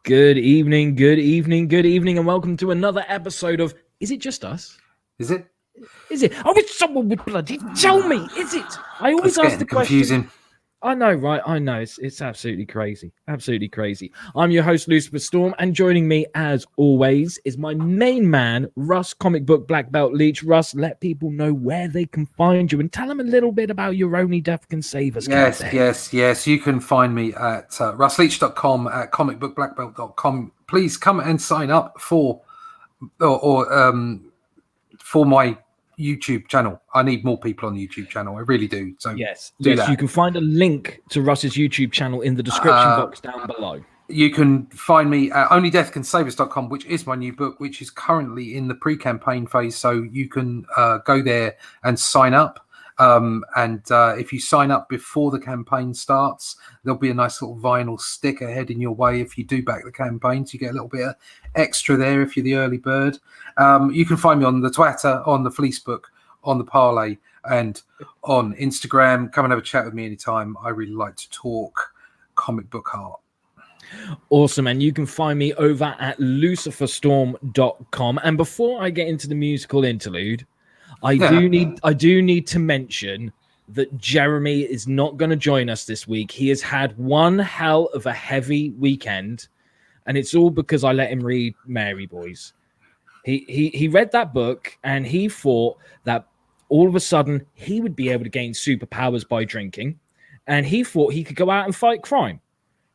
Good evening, good evening, good evening, and welcome to another episode of Is It Just Us? Is it? Is it? Oh, it's someone would bloody tell me. Is it? I always ask the question. Confusing. I know, right? I know. It's absolutely crazy. Absolutely crazy. I'm your host, Lucifer Storm, and joining me, as always, is my main man, Russ, Comicbook, Blackbelt, Leach. Russ, let people know where they can find you and tell them a little bit about your Only Death Can Save Us campaign. Yes. You can find me at russleach.com, at comicbookblackbelt.com. Please come and sign up for my YouTube channel. I need more people on the YouTube channel. I really do. So yes, that. You can find a link to Russ's YouTube channel in the description box down below. You can find me at onlydeathcansaveus.com, which is my new book, which is currently in the pre-campaign phase. So you can go there and sign up. If you sign up before the campaign starts, there'll be a nice little vinyl sticker heading your way if you do back the campaign. So you get a little bit of extra there if you're the early bird. You can find me on the Twitter, on the Fleecebook, on the Parlay, and on Instagram. Come and have a chat with me anytime. I really like to talk comic book art. Awesome. And you can find me over at luciferstorm.com. And before I get into the musical interlude, I do need to mention that Jeremy is not going to join us this week. He has had one hell of a heavy weekend, and it's all because I let him read Mary Boys. He read that book, and he thought that all of a sudden he would be able to gain superpowers by drinking, and he thought he could go out and fight crime,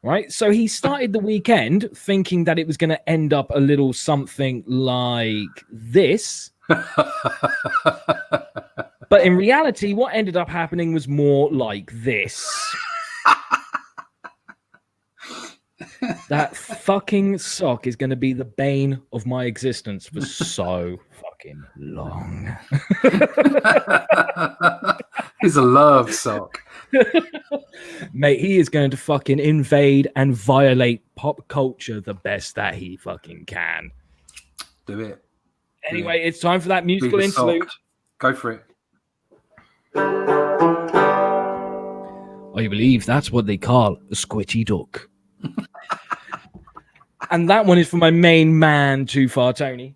right? So he started the weekend thinking that it was going to end up a little something like this. But in reality, what ended up happening was more like this. That fucking sock is going to be the bane of my existence for so fucking long. He's a love sock. Mate, he is going to fucking invade and violate pop culture the best that he fucking can. Do it. Anyway, it's time for that musical interlude. Go for it. I believe that's what they call a squitty duck. And that one is for my main man, Too Far Tony.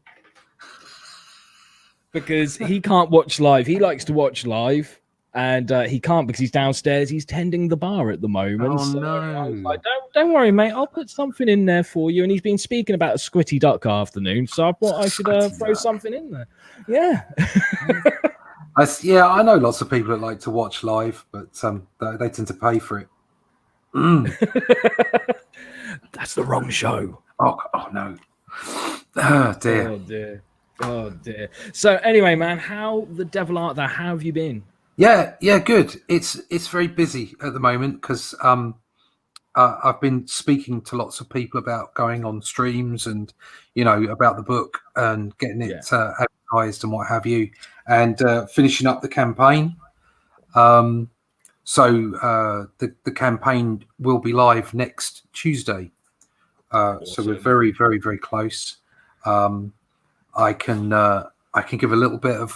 Because he can't watch live. He likes to watch live. And he can't because he's downstairs. He's tending the bar at the moment. Oh, so no. I was like, don't worry, mate. I'll put something in there for you. And he's been speaking about a squitty duck afternoon. So I thought I should throw something in there. Yeah. I know lots of people that like to watch live, but they tend to pay for it. That's the wrong show. Oh no. Oh dear. Oh dear. So anyway, man, how the devil art thou? How have you been? Yeah, good. It's very busy at the moment because I've been speaking to lots of people about going on streams and about the book and getting it advertised and what have you, and finishing up the campaign. So the campaign will be live next Tuesday. Awesome. So we're very, very, very close. I can give a little bit of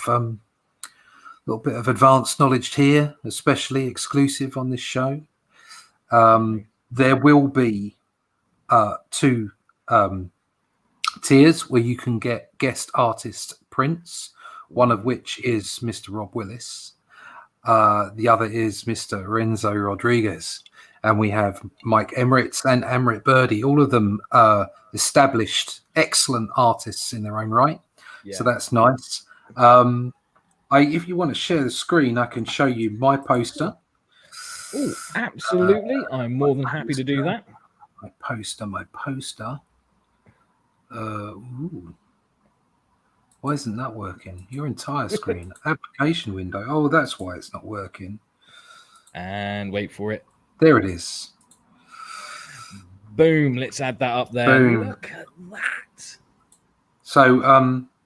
advanced knowledge here, especially exclusive on this show. There will be 2 tiers where you can get guest artist prints, one of which is Mr. Rob Willis. The other is Mr. Renzo Rodriguez. And we have Mike Emmerich and Amrit Birdie, all of them established, excellent artists in their own right. Yeah. So that's nice. If you want to share the screen, I can show you my poster. Oh, absolutely. I'm more than happy to do that. My poster. Ooh. Why isn't that working? Your entire screen. Application window. Oh, that's why it's not working. And wait for it. There it is. Boom. Let's add that up there. Boom. Look at that. So,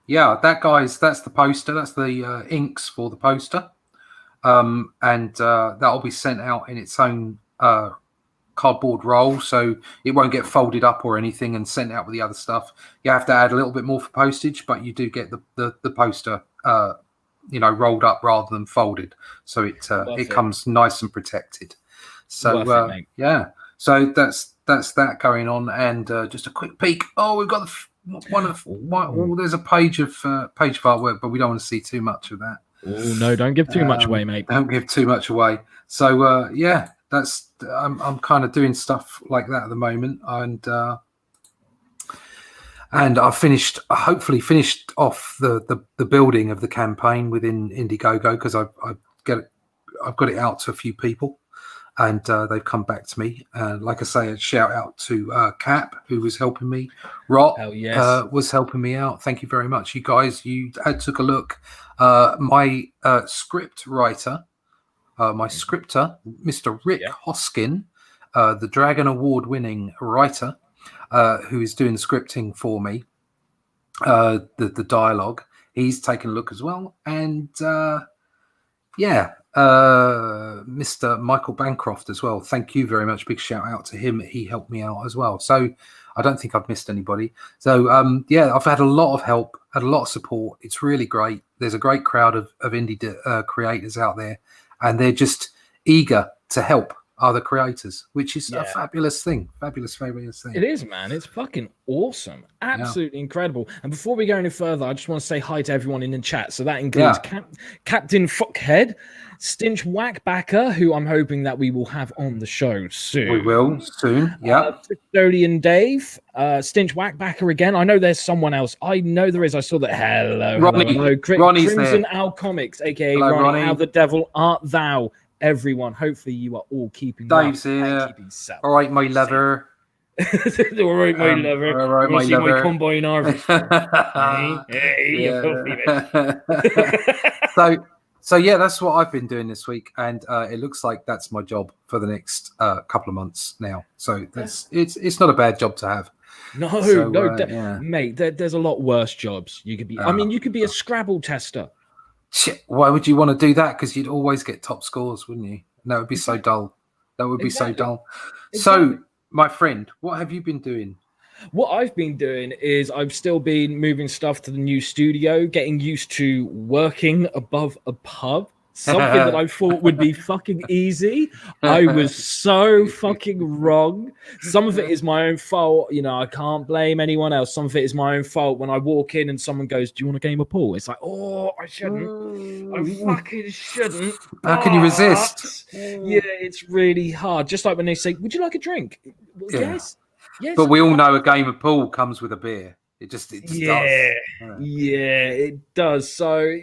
that's the poster. That's the inks for the poster. And that'll be sent out in its own cardboard roll, so it won't get folded up or anything and sent out with the other stuff. You have to add a little bit more for postage, but you do get the poster rolled up rather than folded, so it comes nice and protected. So so that's that going on. And just a quick peek. Oh, we've got there's a page of artwork, but we don't want to see too much of that. Oh no, don't give too much away, mate. Don't give too much away. So yeah, that's I'm kind of doing stuff like that at the moment, and I've hopefully finished off the building of the campaign within Indiegogo, because I've got it out to a few people, and they've come back to me. Like I say, a shout out to Cap, who was helping me. Rot was helping me out. Thank you very much, you guys. You took a look. My script writer, my scripter, Mr. Rick Hoskin, the Dragon Award-winning writer, who is doing the scripting for me, the dialogue. He's taken a look as well, and Mr. Michael Bancroft as well. Thank you very much. Big shout out to him. He helped me out as well. So I don't think I've missed anybody. So I've had a lot of help, had a lot of support. It's really great. There's a great crowd of indie creators out there, and they're just eager to help other creators, which is a fabulous thing. Fabulous thing. It is, man. It's fucking awesome. Absolutely incredible. And before we go any further, I just want to say hi to everyone in the chat. So that includes Captain Fuckhead, Stinch Whackbacker, who I'm hoping that we will have on the show soon. We will soon. Yeah. Custodian Dave, Stinch Whackbacker again. I know there's someone else. I know there is. I saw that. Hello, Ronnie's Crimson there. Owl Comics, aka Hello, Ronnie. How the devil art thou? Everyone, hopefully you are all keeping Dave's here. All right, my lover. All right, my lover. All right, my lover. My combine harvest. Hey, So yeah, that's what I've been doing this week, and it looks like that's my job for the next couple of months now. So it's not a bad job to have. Mate. There's a lot worse jobs you could be. I mean, you could be a Scrabble tester. Shit, why would you want to do that? Because you'd always get top scores, wouldn't you? And that would be so dull. That would be so dull. So, my friend, what have you been doing? What I've been doing is I've still been moving stuff to the new studio, getting used to working above a pub. Something that I thought would be fucking easy. I was so fucking wrong. Some of it is my own fault. You know, I can't blame anyone else. Some of it is my own fault. When I walk in and someone goes, "Do you want a game of pool?" It's like, oh, I shouldn't. I fucking shouldn't. How can you resist? Yeah, it's really hard. Just like when they say, "Would you like a drink?" Well, yes. But we all know a game of pool comes with a beer. It just does. Yeah, it does. So,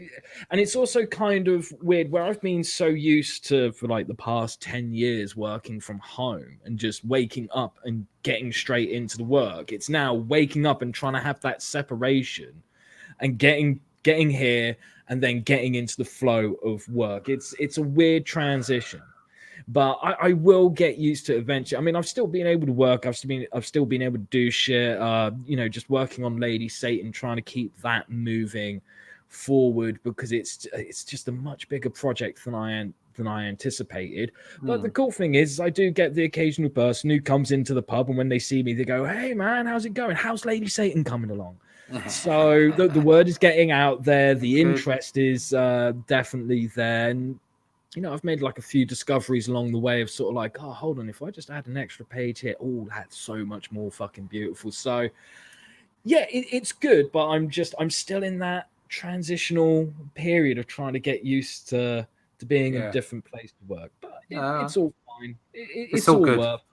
and it's also kind of weird where I've been so used to, for like the past 10 years, working from home and just waking up and getting straight into the work. It's now waking up and trying to have that separation and getting here and then getting into the flow of work. It's a weird transition. But I will get used to it eventually. I mean, I've still been able to work. I've still been able to do shit. Just working on Lady Satan, trying to keep that moving forward because it's just a much bigger project than I anticipated. But the cool thing is, I do get the occasional person who comes into the pub, and when they see me, they go, "Hey, man, how's it going? How's Lady Satan coming along?" So the word is getting out there. The interest is definitely there. And you know, I've made like a few discoveries along the way of sort of like, oh, hold on, if I just add an extra page here, oh, that's so much more fucking beautiful. So yeah, it's good, but I'm still in that transitional period of trying to get used to being in a different place to work. But it's all fine. It's all good. Worth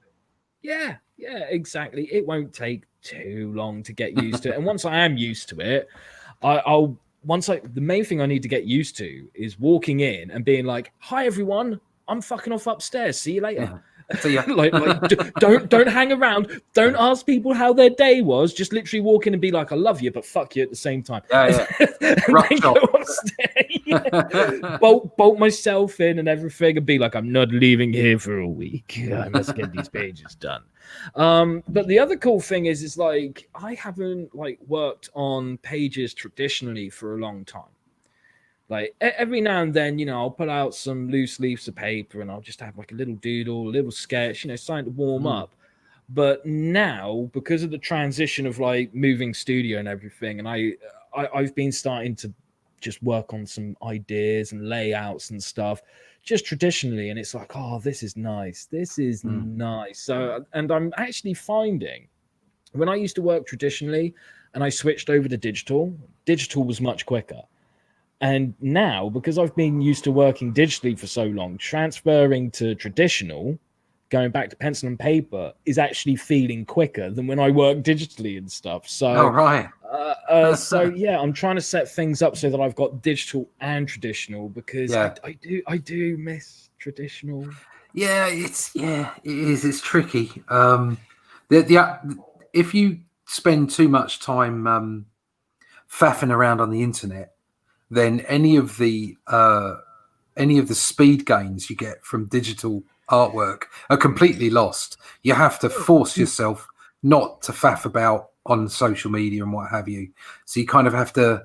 it. Yeah, exactly. It won't take too long to get used to it. And once I am used to it, the main thing I need to get used to is walking in and being like, "Hi everyone, I'm fucking off upstairs. See you later." See ya. like don't hang around. Don't ask people how their day was. Just literally walk in and be like, "I love you, but fuck you" at the same time. Bolt myself in and everything, and be like, "I'm not leaving here for a week. I must get these pages done." But the other cool thing is like I haven't like worked on pages traditionally for a long time. Like every now and then, you know, I'll put out some loose leaves of paper and I'll just have like a little doodle, a little sketch, you know, something to warm up. But now, because of the transition of like moving studio and everything, and I've been starting to just work on some ideas and layouts and stuff just traditionally, and it's like, oh, this is nice. This is nice. So, and I'm actually finding when I used to work traditionally and I switched over to digital was much quicker. And now, because I've been used to working digitally for so long, transferring to traditional, going back to pencil and paper, is actually feeling quicker than when I work digitally and stuff. So, right. So yeah, I'm trying to set things up so that I've got digital and traditional, because I do miss traditional. Yeah, it is. It's tricky. If you spend too much time faffing around on the internet, then any of the speed gains you get from digital artwork are completely lost. You have to force yourself not to faff about on social media and what have you. So you kind of have to.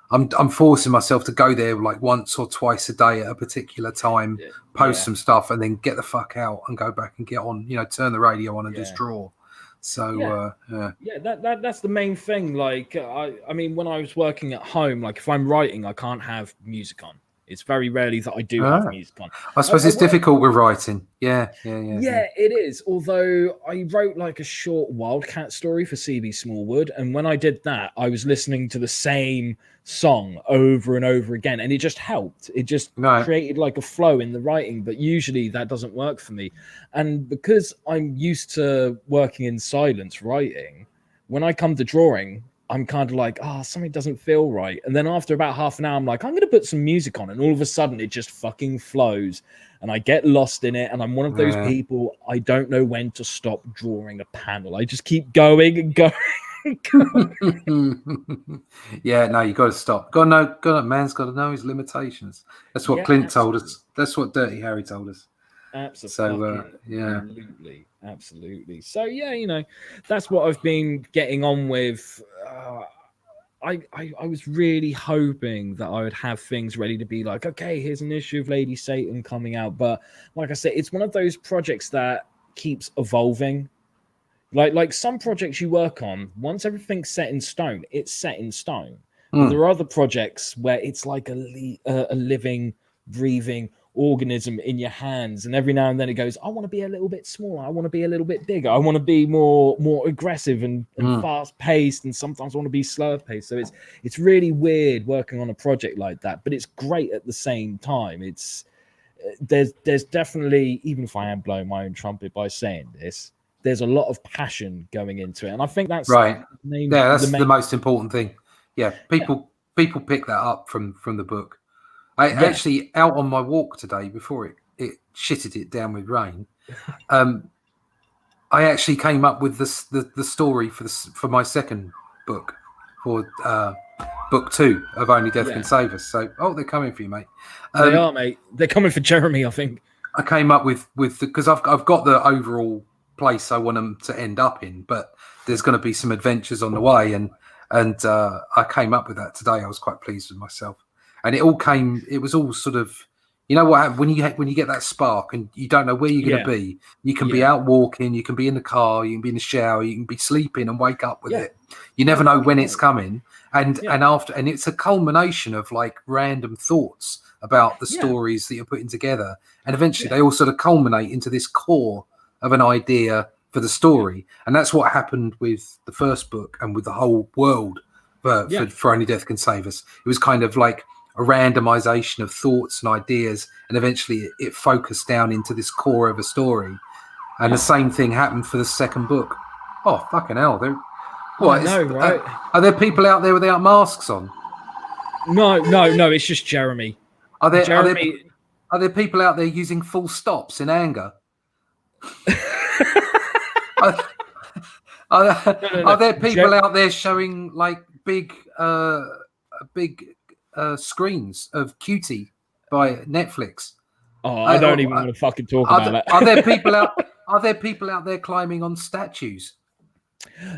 I'm forcing myself to go there like once or twice a day at a particular time, post some stuff, and then get the fuck out and go back and get on. Turn the radio on and just draw. So that's the main thing. Like I mean, when I was working at home, like if I'm writing, I can't have music on. It's very rarely that I do have music on. I suppose it's difficult with writing. Yeah, it is. Although I wrote like a short Wildcat story for CB Smallwood, and when I did that, I was listening to the same song over and over again, and it just helped. It just created like a flow in the writing, but usually that doesn't work for me. And because I'm used to working in silence writing, when I come to drawing, I'm kind of like, something doesn't feel right. And then after about half an hour, I'm like, I'm going to put some music on. And all of a sudden, it just fucking flows. And I get lost in it. And I'm one of those people, I don't know when to stop drawing a panel. I just keep going and going. Yeah, no, you got to stop. Man's got to know his limitations. That's what Clint told us. That's what Dirty Harry told us. Absolutely. Absolutely. So yeah, that's what I've been getting on with. I was really hoping that I would have things ready to be like, okay, here's an issue of Lady Satan coming out. But like I said, it's one of those projects that keeps evolving. Like some projects you work on, once everything's set in stone, it's set in stone. But there are other projects where it's like a living, breathing organism in your hands, and every now and then it goes, I want to be a little bit smaller, I want to be a little bit bigger, I want to be more aggressive and fast paced, and sometimes I want to be slower paced. So it's really weird working on a project like that, but it's great at the same time. It's there's definitely, even if I am blowing my own trumpet by saying this, there's a lot of passion going into it, and I think that's right. That's the most important thing. People pick that up from the book. I actually, out on my walk today before it shitted it down with rain, I actually came up with the story for my second book, for book 2 of Only Death Can Save Us. So, they're coming for you, mate. They are, mate. They're coming for Jeremy, I think. I came up with because I've got the overall place I want them to end up in, but there's going to be some adventures on the way, and I came up with that today. I was quite pleased with myself. And it was all sort of, you know what, when you get that spark and you don't know where you're going to be, you can be out walking, you can be in the car, you can be in the shower, you can be sleeping and wake up with it. You never know when it's coming. And it's a culmination of like random thoughts about the stories that you're putting together. And eventually they all sort of culminate into this core of an idea for the story. And that's what happened with the first book and with the whole world for Only Death Can Save Us. It was kind of like a randomization of thoughts and ideas, and eventually it focused down into this core of a story. And the same thing happened for the second book. Oh, fucking hell. Right? Are there people out there without masks on? No, it's just Jeremy. Are there people out there using full stops in anger? Are there people out there showing like big screens of Cutie by Netflix? I don't even want to fucking talk about that. Are there people out there climbing on statues?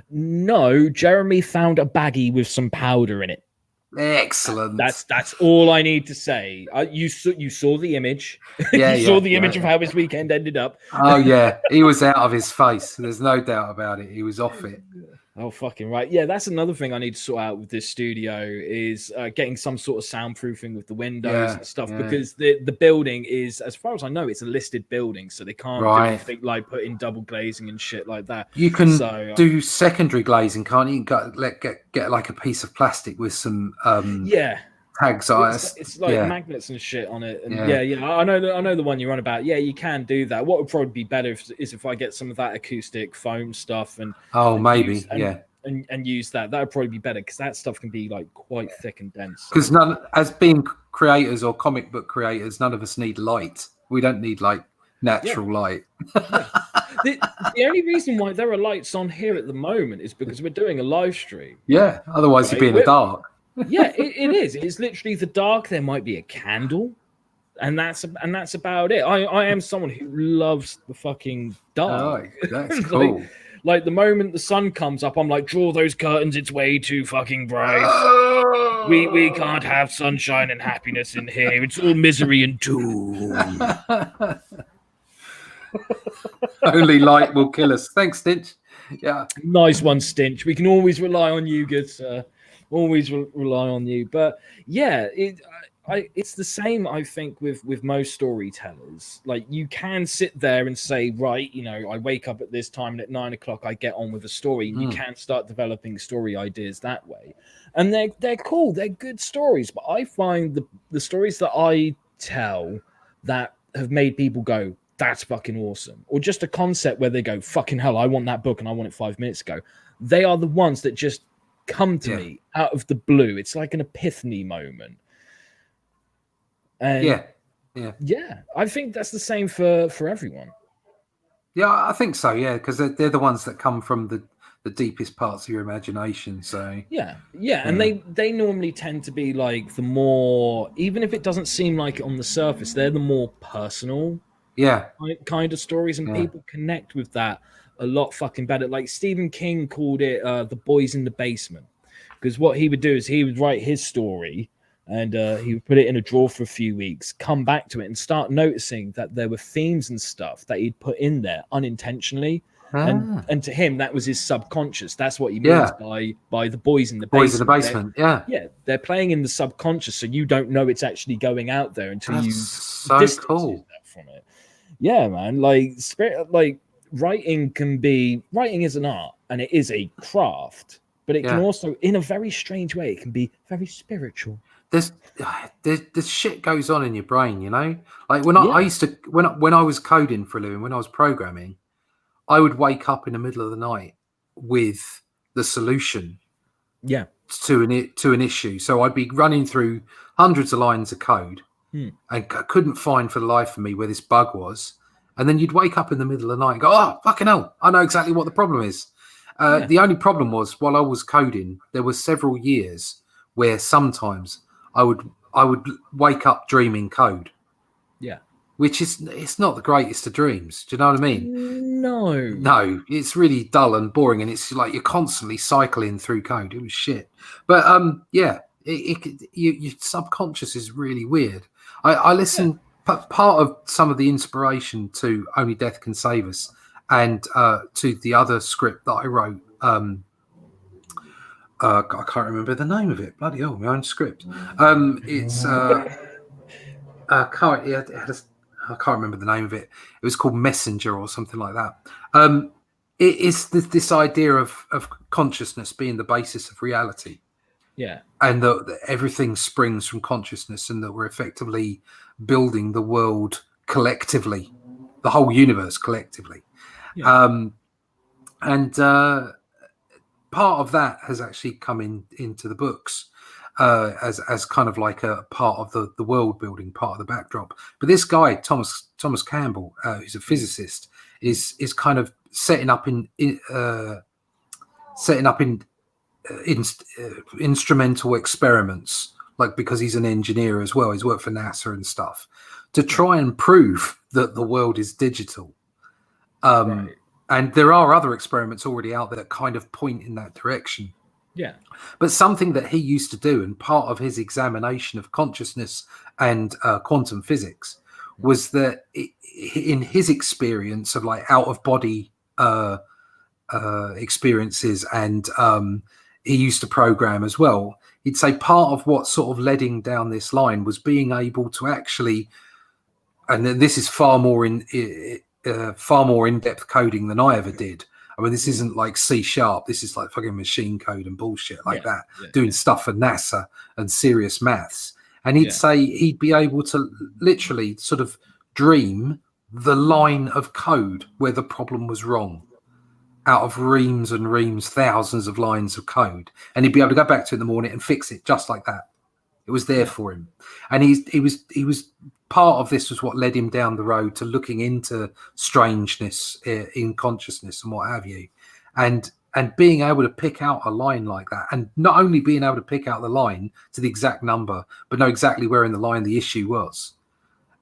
No, Jeremy found a baggie with some powder in it. Excellent. That's all I need to say. You saw the image. You saw the image of how his weekend ended up. Oh yeah, he was out of his face. There's no doubt about it. He was off it. Oh, fucking right. Yeah, that's another thing I need to sort out with this studio is getting some sort of soundproofing with the windows and stuff, because the building is, as far as I know, it's a listed building, so they can't do anything like put in double glazing and shit like that. You can do secondary glazing, can't you? Get like a piece of plastic with some tags. It's like magnets and shit on it. And I know the one you're on about. Yeah, you can do that. What would probably be better is if I get some of that acoustic foam stuff and use that. That would probably be better, because that stuff can be like quite thick and dense. Because as being creators or comic book creators, none of us need light. We don't need like natural light. The only reason why there are lights on here at the moment is because we're doing a live stream. Yeah, otherwise you'd be in the dark. It is. It's literally the dark. There might be a candle, and that's about it. I am someone who loves the fucking dark. Oh, that's cool. like the moment the sun comes up, I'm like, draw those curtains. It's way too fucking bright. We can't have sunshine and happiness in here. It's all misery and doom. Only light will kill us. Thanks, Stinch. Yeah, nice one, Stinch. We can always rely on you, good sir. Always rely on you. But yeah, it's the same, I think, with most storytellers. Like, you can sit there and say, right, I wake up at this time and at 9 o'clock I get on with a story. And you can start developing story ideas that way, and they're cool. They're good stories. But I find the stories that I tell that have made people go, that's fucking awesome, or just a concept where they go, fucking hell, I want that book and I want it 5 minutes ago. They are the ones that just come to me out of the blue. It's like an epiphany moment. And I think that's the same for everyone. Yeah, I think so. Yeah, because they're the ones that come from the deepest parts of your imagination. So and they normally tend to be like the more, even if it doesn't seem like it on the surface, they're the more personal kind of stories, and people connect with that a lot fucking better. Like Stephen King called it the boys in the basement, because what he would do is he would write his story and he would put it in a drawer for a few weeks, come back to it and start noticing that there were themes and stuff that he'd put in there unintentionally. And to him, that was his subconscious. That's what he means by the boys in the basement. Boys in the basement, they're playing in the subconscious, so you don't know it's actually going out there until That's you so distance cool yourself from it. Yeah, man. Like writing is an art and it is a craft, but it can also, in a very strange way, it can be very spiritual. There's shit goes on in your brain, Like when I used to, when I was coding for a living, when I was programming, I would wake up in the middle of the night with the solution to an issue. So I'd be running through hundreds of lines of code and I couldn't find for the life of me where this bug was. And then you'd wake up in the middle of the night and go, oh, fucking hell, I know exactly what the problem is. The only problem was, while I was coding, there were several years where sometimes I would wake up dreaming code. Yeah. Which it's not the greatest of dreams. Do you know what I mean? No, it's really dull and boring, and it's like you're constantly cycling through code. It was shit. But your subconscious is really weird. I listen. Part of some of the inspiration to Only Death Can Save Us and to the other script that I wrote. I can't remember the name of it. Bloody hell, my own script. It's I can't remember the name of it. It was called Messenger or something like that. It is this idea of consciousness being the basis of reality. Yeah. And that everything springs from consciousness, and that we're effectively building the world collectively, the whole universe collectively. Yeah. Part of that has actually come into the books as kind of like a part of the world building, part of the backdrop. But this guy, Thomas Campbell, who's a physicist, is kind of setting up instrumental experiments, like, because he's an engineer as well. He's worked for NASA and stuff to try and prove that the world is digital. Right. And there are other experiments already out there that kind of point in that direction. Yeah. But something that he used to do, and part of his examination of consciousness and quantum physics, was that in his experience of like out of body experiences, and he used to program as well. He'd say part of what sort of led him down this line was being able to actually, and this is far more in-depth coding than I ever did. I mean, this isn't like C#. This is like fucking machine code and bullshit like that, doing stuff for NASA and serious maths. And he'd say he'd be able to literally sort of dream the line of code where the problem was wrong out of reams and reams, thousands of lines of code. And he'd be able to go back to it in the morning and fix it just like that. It was there for him. And he was part of this was what led him down the road to looking into strangeness in consciousness and what have you. And being able to pick out a line like that, and not only being able to pick out the line to the exact number, but know exactly where in the line the issue was.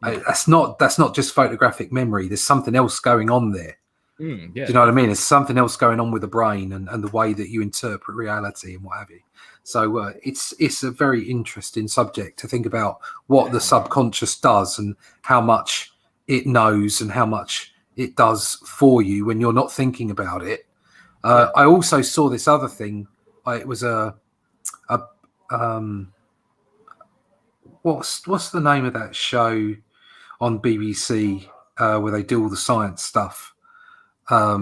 That's not just photographic memory. There's something else going on there. Do you know what I mean? There's something else going on with the brain and the way that you interpret reality and what have you. So it's a very interesting subject to think about what the subconscious does and how much it knows and how much it does for you when you're not thinking about it. I also saw this other thing. It was what's the name of that show on BBC where they do all the science stuff? I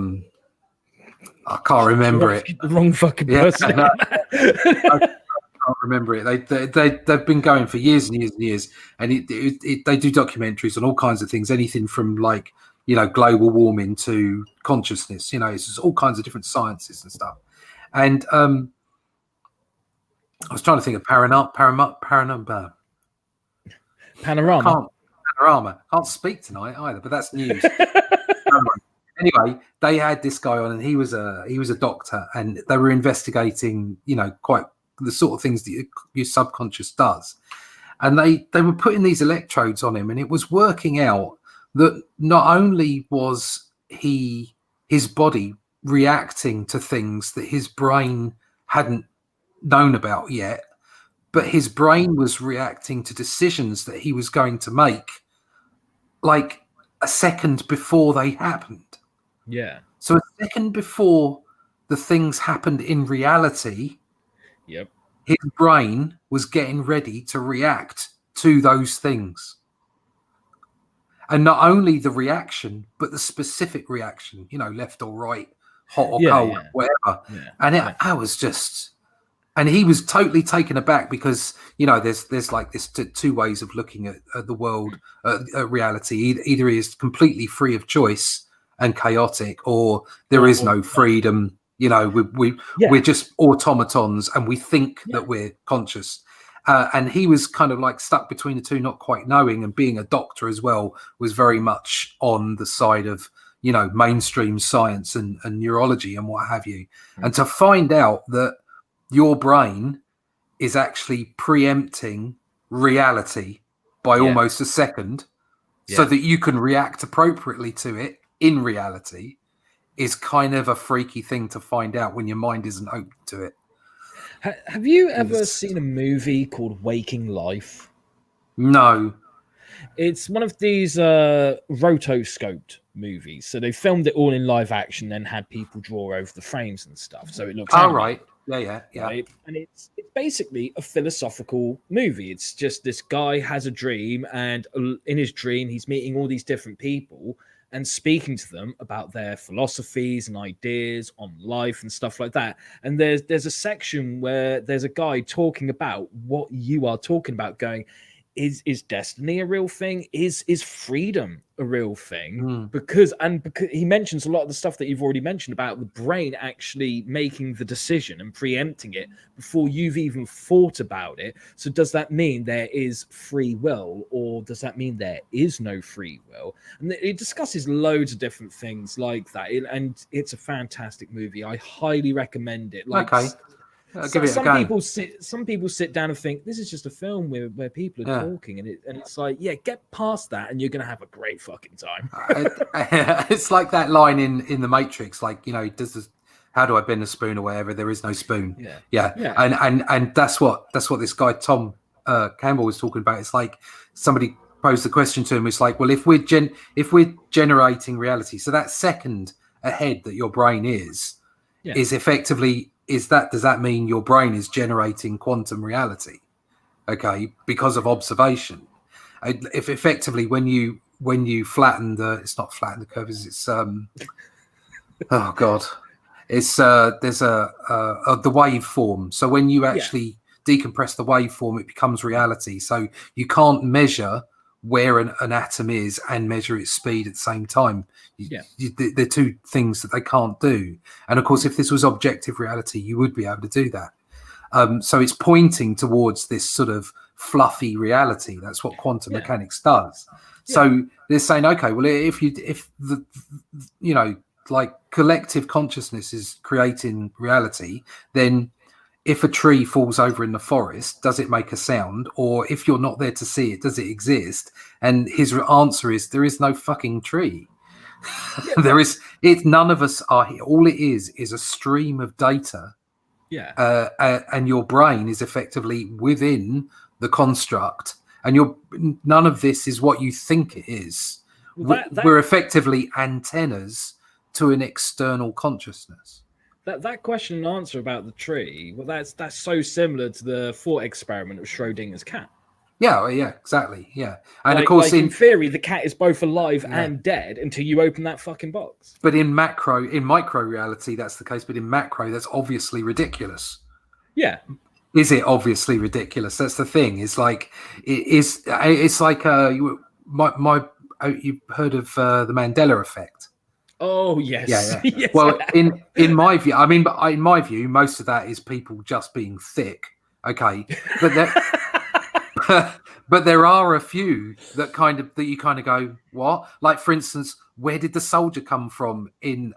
can't remember it. The wrong fucking person. I can't remember it. They've been going for years and years and years, and they do documentaries on all kinds of things, anything from like global warming to consciousness. It's just all kinds of different sciences and stuff. And I was trying to think of Panorama. Can't speak tonight either, but that's news. Anyway, they had this guy on, and he was a doctor, and they were investigating, quite the sort of things that your subconscious does. And they were putting these electrodes on him, and it was working out that not only was his body reacting to things that his brain hadn't known about yet, but his brain was reacting to decisions that he was going to make like a second before they happened. Yeah. So a second before the things happened in reality, his brain was getting ready to react to those things. And not only the reaction, but the specific reaction, left or right, hot or cold, whatever. Yeah. And I was just, and he was totally taken aback because, there's like this two ways of looking at the world, at reality. Either he is completely free of choice and chaotic, or there is no freedom. We're just automatons, and we think that we're conscious. And he was kind of like stuck between the two, not quite knowing. And being a doctor as well was very much on the side of mainstream science and neurology and what have you. And to find out that your brain is actually preempting reality by almost a second, so that you can react appropriately to it in reality, is kind of a freaky thing to find out when your mind isn't open to it. Have you ever seen a movie called Waking Life? No. It's one of these rotoscoped movies. So they filmed it all in live action, then had people draw over the frames and stuff. So it looks right. Yeah. Right? And it's basically a philosophical movie. It's just this guy has a dream, and in his dream, he's meeting all these different people and speaking to them about their philosophies and ideas on life and stuff like that. And there's a section where there's a guy talking about what you are talking about, going, is destiny a real thing? Is freedom a real thing? Because he mentions a lot of the stuff that you've already mentioned about the brain actually making the decision and preempting it before you've even thought about it. So does that mean there is free will, or does that mean there is no free will? And it discusses loads of different things like that. And it's a fantastic movie. I highly recommend it. Okay. Some people sit down and think this is just a film where people are talking, and it's like, get past that and you're gonna have a great fucking time. It's like that line in the Matrix, like, how do I bend a spoon or whatever? There is no spoon. And that's what this guy Tom Campbell was talking about. It's like somebody posed the question to him. It's like, well, if we're generating reality, so that second ahead that your brain is effectively, does that mean your brain is generating quantum reality? Okay, because of observation. If effectively when you flatten it's not flatten the curves, it's oh god, it's there's the waveform. So when you actually decompress the waveform, it becomes reality. So you can't measure where an atom is and measure its speed at the same time. They're two things that they can't do. And of course, if this was objective reality, you would be able to do that. So it's pointing towards this sort of fluffy reality. That's what quantum mechanics does. So they're saying, okay, well, if the like collective consciousness is creating reality, then if a tree falls over in the forest, does it make a sound? Or if you're not there to see it, does it exist? And his answer is, there is no fucking tree. None of us are here. All it is a stream of data. And your brain is effectively within the construct, and none of this is what you think it is. We're effectively antennas to an external consciousness. That question and answer about the tree, well, that's so similar to the thought experiment of Schrodinger's cat. Yeah, exactly. Yeah, and of course, in theory, the cat is both alive and dead until you open that fucking box. But in micro reality, that's the case. But in macro, that's obviously ridiculous. Yeah. Is it obviously ridiculous? That's the thing. It's like it's like you've heard of the Mandela effect. Oh yes. Yeah. Yes. Well, in my view, in my view, most of that is people just being thick. Okay, but there are a few that you kind of go, what? Like, for instance, where did the soldier come from in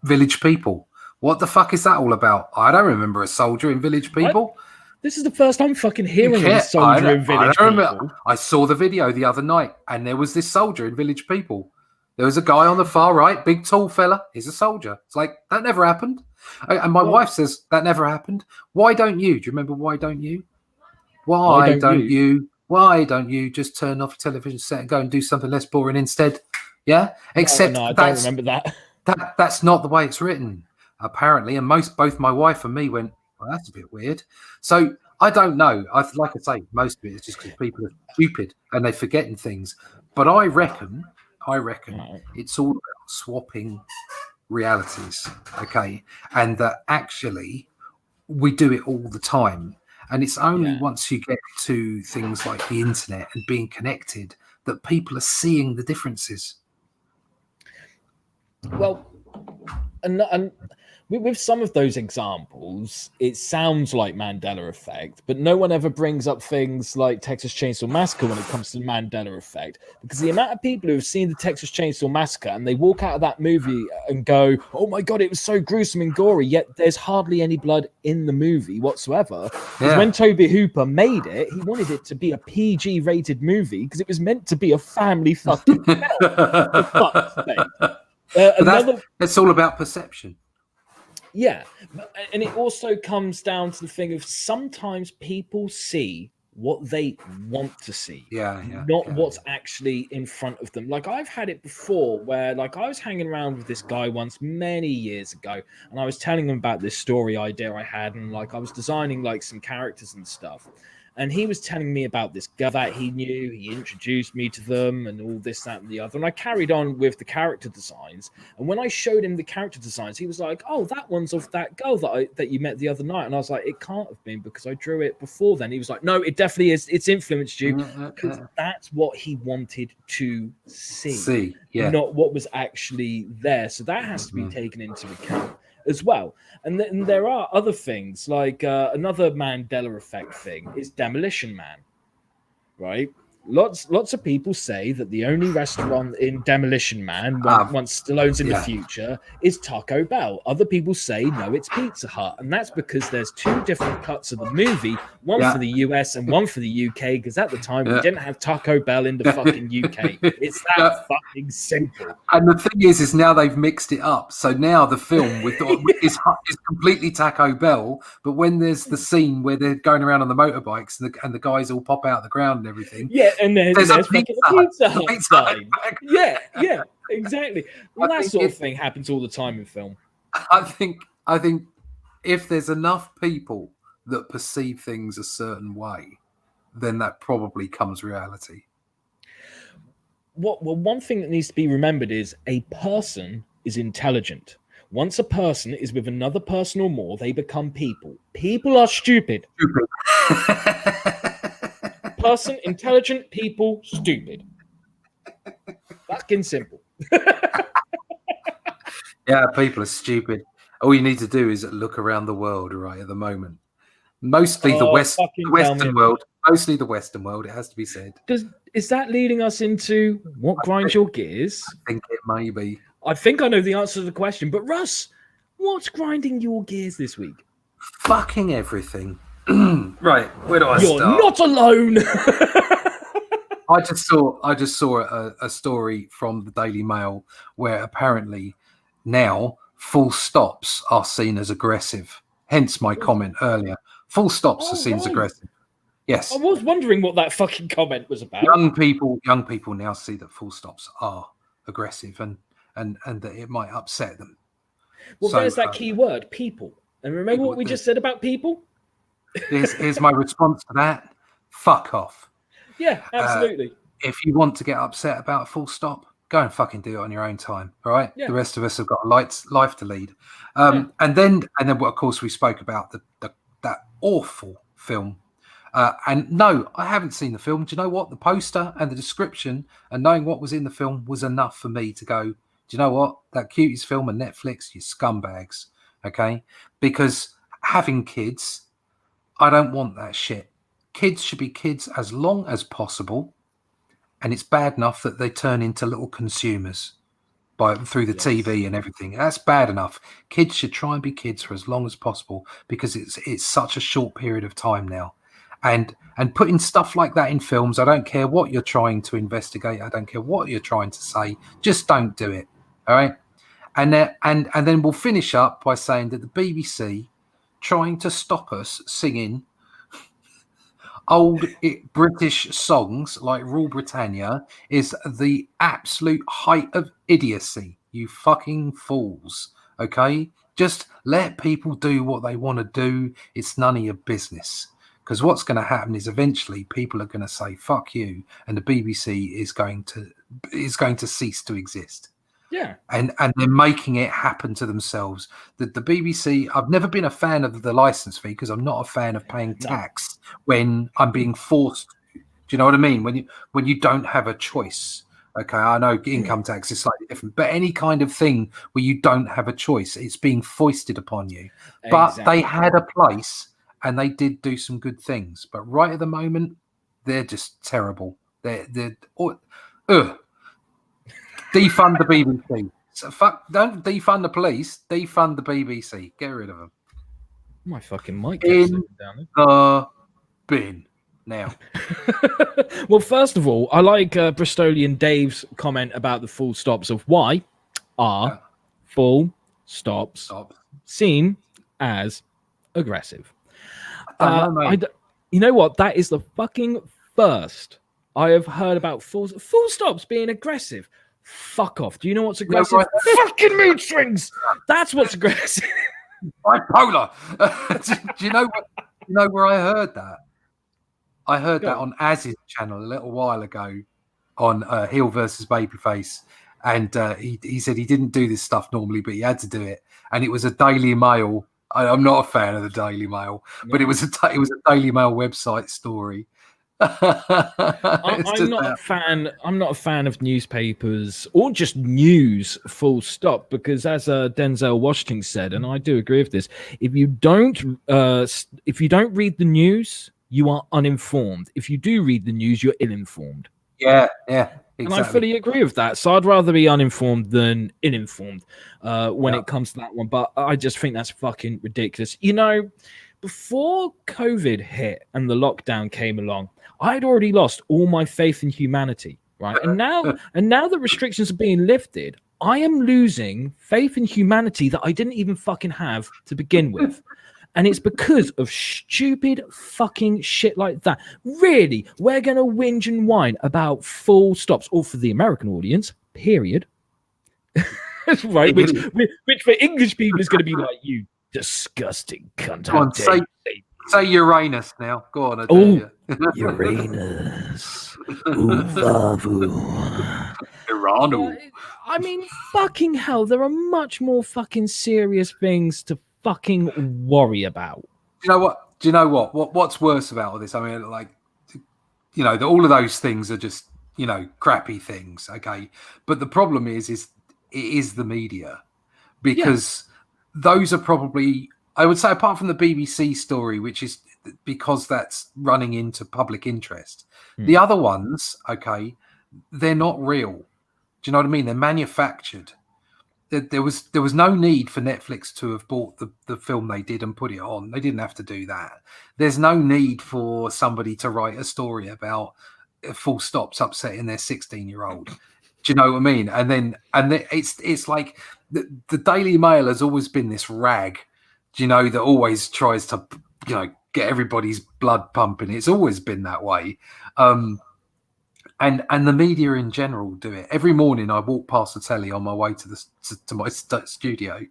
Village People? What the fuck is that all about? I don't remember a soldier in Village People. This is the first time fucking hearing of a soldier in Village People. I saw the video the other night, and there was this soldier in Village People. There was a guy on the far right, big tall fella. He's a soldier. It's like, that never happened. And my wife says, that never happened. Why don't you? Do you remember why don't you? Why don't you just turn off your television set and go and do something less boring instead? Yeah? Except no, I don't remember that. That's not the way it's written, apparently. And both my wife and me went, well, that's a bit weird. So I don't know. Like I say, most of it is just because people are stupid and they're forgetting things. But I reckon it's all about swapping realities, okay? And that actually we do it all the time. And it's only once you get to things like the internet and being connected that people are seeing the differences. Well, and with some of those examples, it sounds like Mandela effect, but no one ever brings up things like Texas Chainsaw Massacre when it comes to Mandela effect, because the amount of people who have seen the Texas Chainsaw Massacre and they walk out of that movie and go, oh my God, it was so gruesome and gory, yet there's hardly any blood in the movie whatsoever. Because when Toby Hooper made it, he wanted it to be a PG rated movie because it was meant to be a family fucking film. For fuck's sake. It's all about perception. Yeah, and it also comes down to the thing of sometimes people see what they want to see, not what's actually in front of them. Like, I've had it before where, like, I was hanging around with this guy once many years ago, and I was telling him about this story idea I had, and like I was designing like some characters and stuff. And he was telling me about this guy that he knew. He introduced me to them and all this, that, and the other. And I carried on with the character designs. And when I showed him the character designs, he was like, oh, that one's of that girl that you met the other night. And I was like, it can't have been because I drew it before then. He was like, no, it definitely is. It's influenced you. Because that's what he wanted to see. Not what was actually there. So that has to be taken into account as well. And then there are other things like another Mandela effect thing is Demolition Man, right? Lots of people say that the only restaurant in Demolition Man, once Stallone's in the future, is Taco Bell. Other people say no, it's Pizza Hut, and that's because there's two different cuts of the movie, one for the US and one for the UK, because at the time we didn't have Taco Bell in the fucking UK. It's that fucking simple. And the thing is now they've mixed it up. So now the film is completely Taco Bell, but when there's the scene where they're going around on the motorbikes and the guys all pop out of the ground and everything, and then there's there's a Pizza Pizza Hut. Hut sign. Yeah, exactly. Well, I that think sort of thing happens all the time in film. I think if there's enough people that perceive things a certain way, then that probably comes reality. Well, one thing that needs to be remembered is a person is intelligent. Once a person is with another person or more, they become people. People are stupid. Person, intelligent, people, stupid. That's getting simple. Yeah, people are stupid. All you need to do is look around the world right at the moment. Mostly the Western world. Mostly the Western world, it has to be said. Is that leading us into what grinds your gears? I think it may be. I think I know the answer to the question, but Russ, what's grinding your gears this week? Fucking everything. Right, where do I start? You're not alone. I just saw a story from the Daily Mail where apparently now full stops are seen as aggressive. Hence my comment earlier. Full stops are seen as aggressive. Yes. I was wondering what that fucking comment was about. Young people now see that full stops are aggressive and that it might upset them. Well, there's that key word, people. And remember what we just said about people? Here's my response to that. Fuck off. Yeah, absolutely. If you want to get upset about a full stop, go and fucking do it on your own time. All right. Yeah. The rest of us have got a life to lead. And then of course we spoke about that awful film. And no, I haven't seen the film. Do you know what? The poster and the description and knowing what was in the film was enough for me to go, do you know what? That Cuties film and Netflix, you scumbags. Okay. Because having kids, I don't want that shit. Kids should be kids as long as possible. And it's bad enough that they turn into little consumers through the TV and everything. That's bad enough. Kids should try and be kids for as long as possible because it's such a short period of time now. And putting stuff like that in films, I don't care what you're trying to investigate. I don't care what you're trying to say. Just don't do it. All right. And then we'll finish up by saying that the BBC trying to stop us singing old British songs like Rule Britannia is the absolute height of idiocy. You fucking fools. Okay? Just let people do what they want to do. It's none of your business. Because what's going to happen is eventually people are going to say fuck you, and the BBC is going to cease to exist. Yeah. And they're making it happen to themselves. The BBC, I've never been a fan of the license fee because I'm not a fan of paying tax when I'm being forced. Do you know what I mean? When you don't have a choice. Okay, I know income tax is slightly different, but any kind of thing where you don't have a choice, it's being foisted upon you. Exactly. But they had a place and they did do some good things. But right at the moment, they're just terrible. Defund the BBC. So don't defund the police. Defund the BBC. Get rid of them. My fucking mic in the bin now. Well, first of all, I like Bristolian Dave's comment about the full stops of why are full stops seen as aggressive. You know what? That is the fucking first I have heard about full stops being aggressive. Fuck off. Do you know what's aggressive? Fucking mood swings. That's what's aggressive. Bipolar. Do you know where I heard that? I heard that on Az's channel a little while ago on Heel versus Babyface. And he said he didn't do this stuff normally, but he had to do it. And it was a Daily Mail. I'm not a fan of the Daily Mail, but it was a Daily Mail website story. I'm not a fan of newspapers or just news full stop, because as Denzel Washington said, and I do agree with this, if you don't read the news, you are uninformed. If you do read the news, you're ill-informed. Yeah, exactly. And I fully agree with that. So I'd rather be uninformed than ill-informed when it comes to that one. But I just think that's fucking ridiculous. You know, before COVID hit and the lockdown came along, I'd already lost all my faith in humanity, right? And now that restrictions are being lifted, I am losing faith in humanity that I didn't even fucking have to begin with. And it's because of stupid fucking shit like that. Really, we're going to whinge and whine about full stops, or for the American audience, period. Right? Which for English people is going to be like, you disgusting cunt. Go on, say Uranus now. Go on, I dare you. Uranus. Uvavu. Iranu. I mean, fucking hell, there are much more fucking serious things to fucking worry about. Do you know what? What's worse about all this? I mean, like, you know, all of those things are just, you know, crappy things, okay? But the problem is it is the media, because those are probably, I would say, apart from the BBC story, which is because that's running into public interest, the other ones, okay, they're not real. Do you know what I mean? They're manufactured. There was no need for Netflix to have bought the film they did and put it on. They didn't have to do that. There's no need for somebody to write a story about full stops upsetting their 16-year-old. Do you know what I mean? And then it's like the Daily Mail has always been this rag, do you know, that always tries to, you know, get everybody's blood pumping. It's always been that way. And the media in general do it. Every morning I walk past the telly on my way to my studio,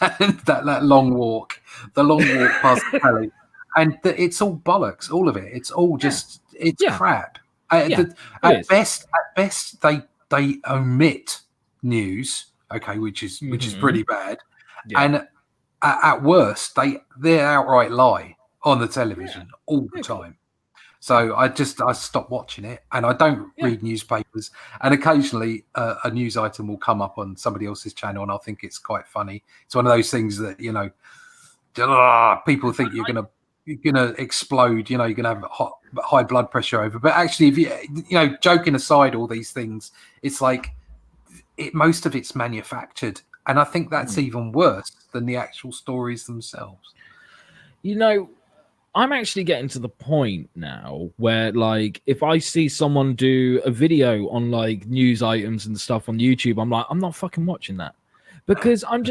and that long walk past the telly, and it's all bollocks, all of it. It's all just crap. At best they omit news, okay, which is pretty bad, and at worst they outright lie on the television all the time. So I stopped watching it, and I don't read newspapers. And occasionally a news item will come up on somebody else's channel, and I'll think it's quite funny. It's one of those things that, you know, people think you're gonna explode. You know, you're gonna have high blood pressure over. But actually, if you know, joking aside, all these things, it's like most of it's manufactured, and I think that's even worse than the actual stories themselves. You know, I'm actually getting to the point now where, like, if I see someone do a video on like news items and stuff on YouTube, I'm like, I'm not fucking watching that, because I'm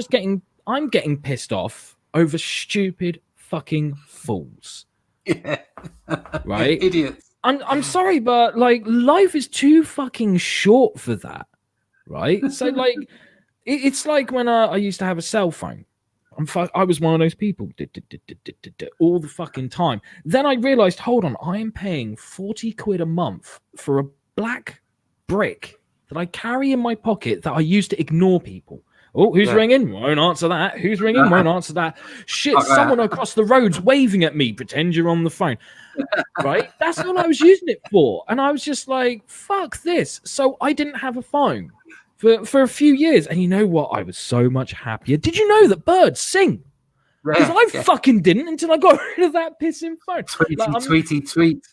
getting pissed off over stupid fucking fools. Yeah. Right? Idiots. I'm sorry, but like, life is too fucking short for that. Right? So like, it's like when I used to have a cell phone. I was one of those people all the fucking time. Then I realized, hold on, I am paying 40 quid a month for a black brick that I carry in my pocket that I use to ignore people. Oh, who's ringing? Won't answer that. Who's ringing? Won't answer that. Shit, someone across the road's waving at me. Pretend you're on the phone. Right? That's all I was using it for. And I was just like, fuck this. So I didn't have a phone for a few years. And you know what? I was so much happier. Did you know that birds sing? Because I fucking didn't until I got rid of that pissing phone. Tweet.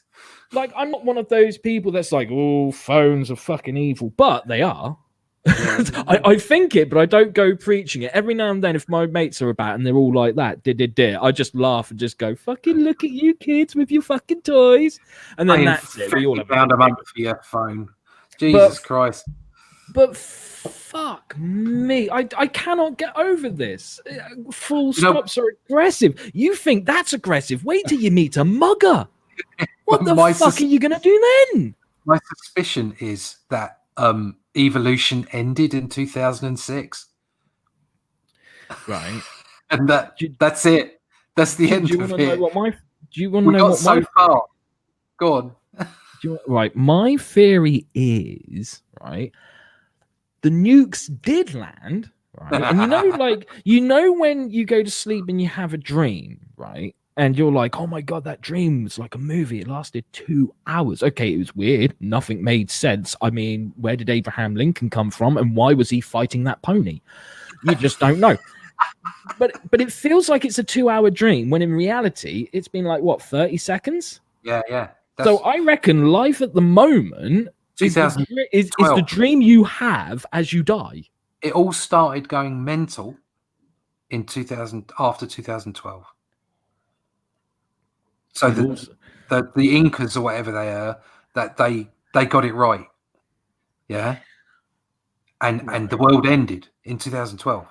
Like, I'm not one of those people that's like, oh, phones are fucking evil. But they are. I think it, but I don't go preaching it. Every now and then, if my mates are about and they're all like that, I just laugh and just go, fucking look at you kids with your fucking toys. And then that's it. We all have £50 a month for your phone. Jesus Christ. But fuck me. I cannot get over this. Full stops are aggressive. You think that's aggressive? Wait till you meet a mugger. What the fuck are you going to do then? My suspicion is that evolution ended in 2006. Right. And that's it. That's the end of it. Do you want to know what so far? Go on. Right. My theory is, right, the nukes did land, right? And you know when you go to sleep and you have a dream, right? And you're like, oh my God, that dream was like a movie. It lasted 2 hours. Okay, it was weird. Nothing made sense. I mean, where did Abraham Lincoln come from? And why was he fighting that pony? You just don't know. But it feels like it's a 2-hour dream, when in reality, it's been like, what, 30 seconds? Yeah. So I reckon life at the moment is the dream you have as you die. It all started going mental in after 2012. So the Incas or whatever they are, that they got it right, yeah, and the world ended in 2012,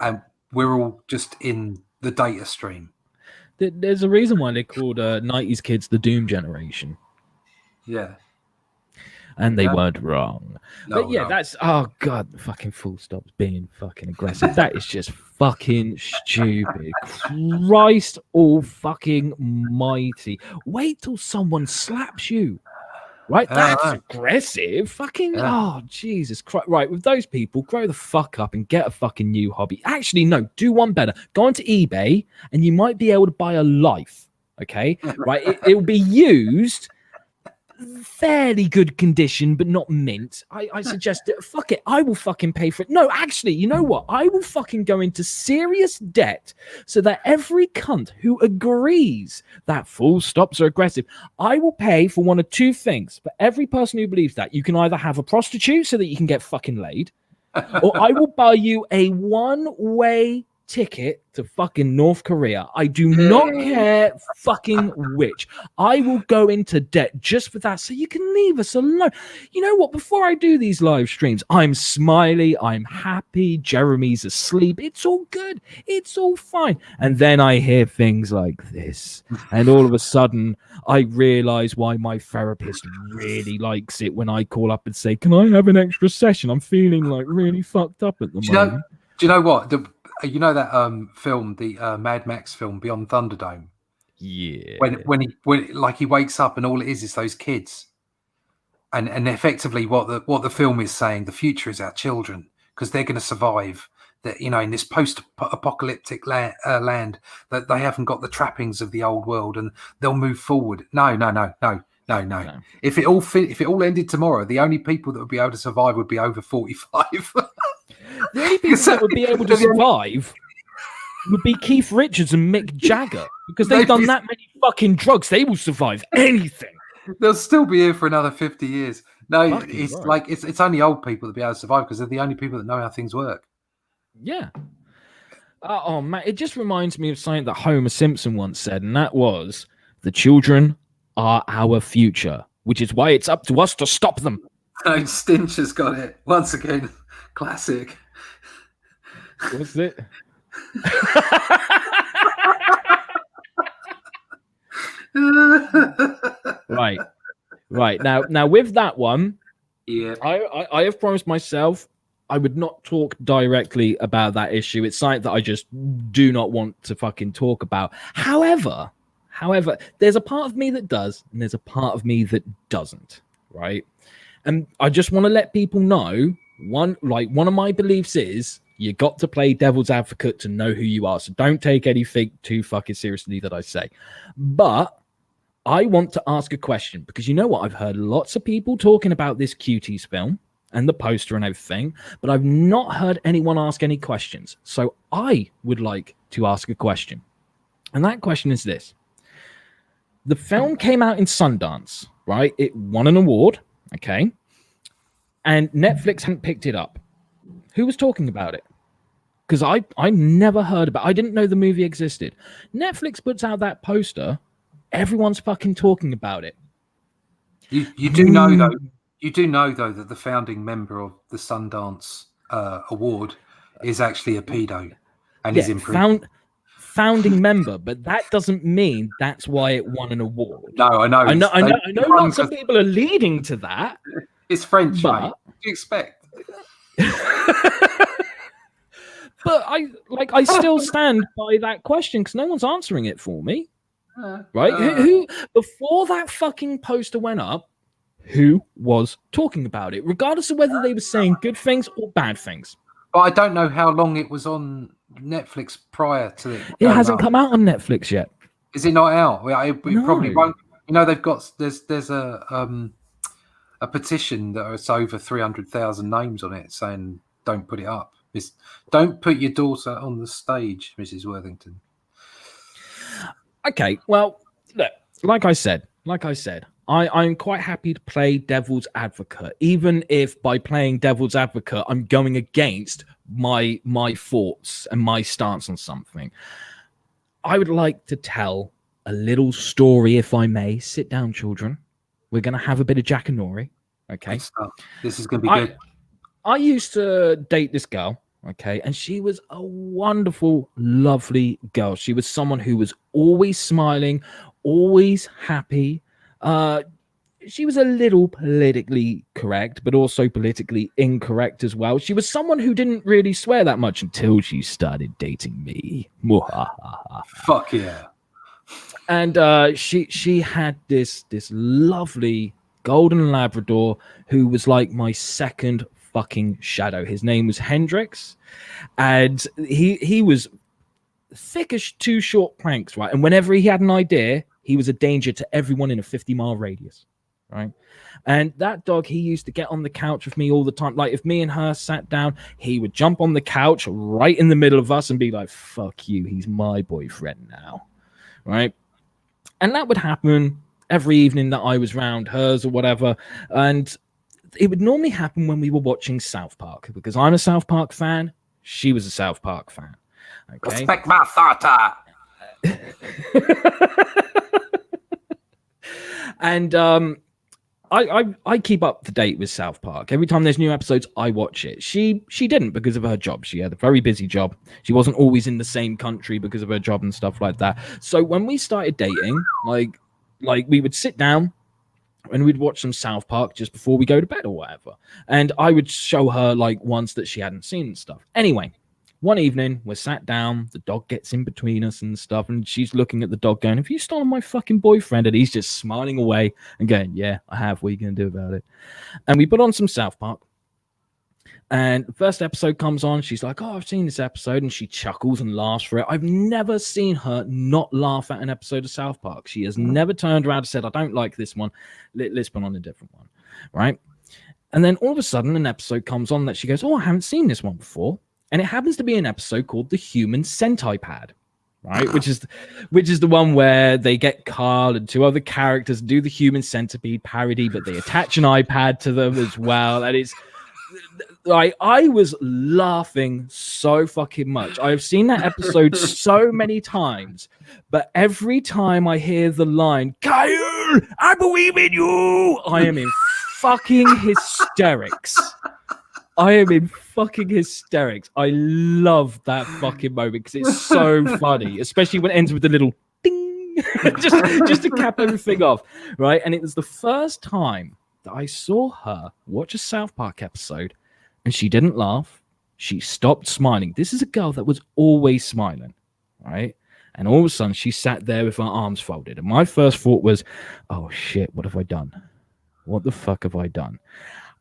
and we're all just in the data stream. There's a reason why they called 90s kids the Doom generation. Yeah. And they weren't wrong. No, but yeah, that's, oh God, fucking full stops being fucking aggressive. That is just fucking stupid. Christ all fucking mighty. Wait till someone slaps you. Right? That's aggressive. Fucking, oh, Jesus Christ. Right, with those people, grow the fuck up and get a fucking new hobby. Actually, no, do one better. Go onto eBay and you might be able to buy a life. Okay? Right? It'll be used fairly good condition, but not mint. I suggest it. Fuck it. I will fucking pay for it. No, actually, you know what? I will fucking go into serious debt so that every cunt who agrees that full stops are aggressive, I will pay for one of two things. For every person who believes that, you can either have a prostitute so that you can get fucking laid, or I will buy you a one-way ticket to fucking North Korea. I do not care fucking which. I will go into debt just for that, so you can leave us alone. You know what? Before I do these live streams, I'm smiley, I'm happy, Jeremy's asleep. It's all good. It's all fine. And then I hear things like this, and all of a sudden I realize why my therapist really likes it when I call up and say, can I have an extra session? I'm feeling like really fucked up at the moment. Do you know what? You know that film, the Mad Max film, Beyond Thunderdome? Yeah. When he wakes up and all it is those kids, and effectively what the film is saying, the future is our children, because they're going to survive. That, you know, in this post-apocalyptic land, that they haven't got the trappings of the old world, and they'll move forward. No. If it all ended tomorrow, the only people that would be able to survive would be over 45. The only people that would be able to survive would be Keith Richards and Mick Jagger, because they've done that many fucking drugs. They will survive anything. They'll still be here for another 50 years. No, it's right. Like it's only old people that be able to survive because they're the only people that know how things work. Yeah. Oh man, it just reminds me of something that Homer Simpson once said, and that was, "The children are our future, which is why it's up to us to stop them." Oh, Stinch has got it once again. Classic. What's it? Right. Now with that one, yeah, I have promised myself I would not talk directly about that issue. It's something that I just do not want to fucking talk about. However, there's a part of me that does, and there's a part of me that doesn't, right? And I just want to let people know, one of my beliefs is you got to play devil's advocate to know who you are. So don't take anything too fucking seriously that I say. But I want to ask a question, because you know what? I've heard lots of people talking about this Cuties film and the poster and everything, but I've not heard anyone ask any questions. So I would like to ask a question. And that question is this. The film came out in Sundance, right? It won an award, okay? And Netflix hadn't picked it up. Who was talking about it? Because I never heard about it. I didn't know the movie existed. Netflix puts out that poster. Everyone's fucking talking about it. You do know, though. You do know, though, that the founding member of the Sundance Award is actually a pedo, and is in prison. Founding member, but that doesn't mean that's why it won an award. No, I know. I know. Lots of people are leading to that. It's French, but... mate. What do you expect? But I still stand by that question because no one's answering it for me. Right? Who before that fucking poster went up, who was talking about it, regardless of whether they were saying good things or bad things? But I don't know how long it was on Netflix prior to it. It hasn't come out on Netflix yet. Is it not out? It probably won't. You know, they've got there's a petition that has over 300,000 names on it saying don't put it up. Don't put your daughter on the stage, Mrs. Worthington. Okay, well, look, like I said, I'm quite happy to play devil's advocate, even if by playing devil's advocate, I'm going against my thoughts and my stance on something. I would like to tell a little story, if I may. Sit down, children. We're going to have a bit of Jack and Nori. Okay. This is going to be good. I used to date this girl. Okay. And she was a wonderful, lovely girl. She was someone who was always smiling, always happy. She was a little politically correct, but also politically incorrect as well. She was someone who didn't really swear that much until she started dating me. Fuck yeah. And she had this lovely golden Labrador who was like my second fucking shadow. His name was Hendrix, and he was thick as two short planks, right? And whenever he had an idea, he was a danger to everyone in a 50-mile radius, right? And that dog, he used to get on the couch with me all the time. Like if me and her sat down, he would jump on the couch right in the middle of us and be like, fuck you, he's my boyfriend now, right? And that would happen every evening that I was round hers or whatever. And it would normally happen when we were watching South Park, because I'm a South Park fan. She was a South Park fan. Okay. Respect my thought. And I keep up to date with South Park. Every time there's new episodes, I watch it. She didn't, because of her job. She had a very busy job. She wasn't always in the same country because of her job and stuff like that. So when we started dating, like we would sit down and we'd watch some South Park just before we go to bed or whatever. And I would show her like ones that she hadn't seen and stuff. Anyway, one evening, we're sat down, the dog gets in between us and stuff, and she's looking at the dog going, have you stolen my fucking boyfriend? And he's just smiling away and going, yeah, I have. What are you going to do about it? And we put on some South Park. And the first episode comes on. She's like, oh, I've seen this episode. And she chuckles and laughs for it. I've never seen her not laugh at an episode of South Park. She has never turned around and said, I don't like this one. Let's put on a different one. Right. And then all of a sudden, an episode comes on that she goes, oh, I haven't seen this one before. And it happens to be an episode called The Human Centipede. Right. Which is the one where they get Carl and two other characters and do the Human Centipede parody, but they attach an iPad to them as well. And it's, like, I was laughing so fucking much. I've seen that episode so many times, but every time I hear the line, Kyle, I believe in you, I am in fucking hysterics. I love that fucking moment because it's so funny, especially when it ends with the little ding, just to cap everything off, right? And it was the first time that I saw her watch a South Park episode and she didn't laugh. She stopped smiling. This is a girl that was always smiling, right? And all of a sudden she sat there with her arms folded. And my first thought was, oh shit, what have I done? What the fuck have I done?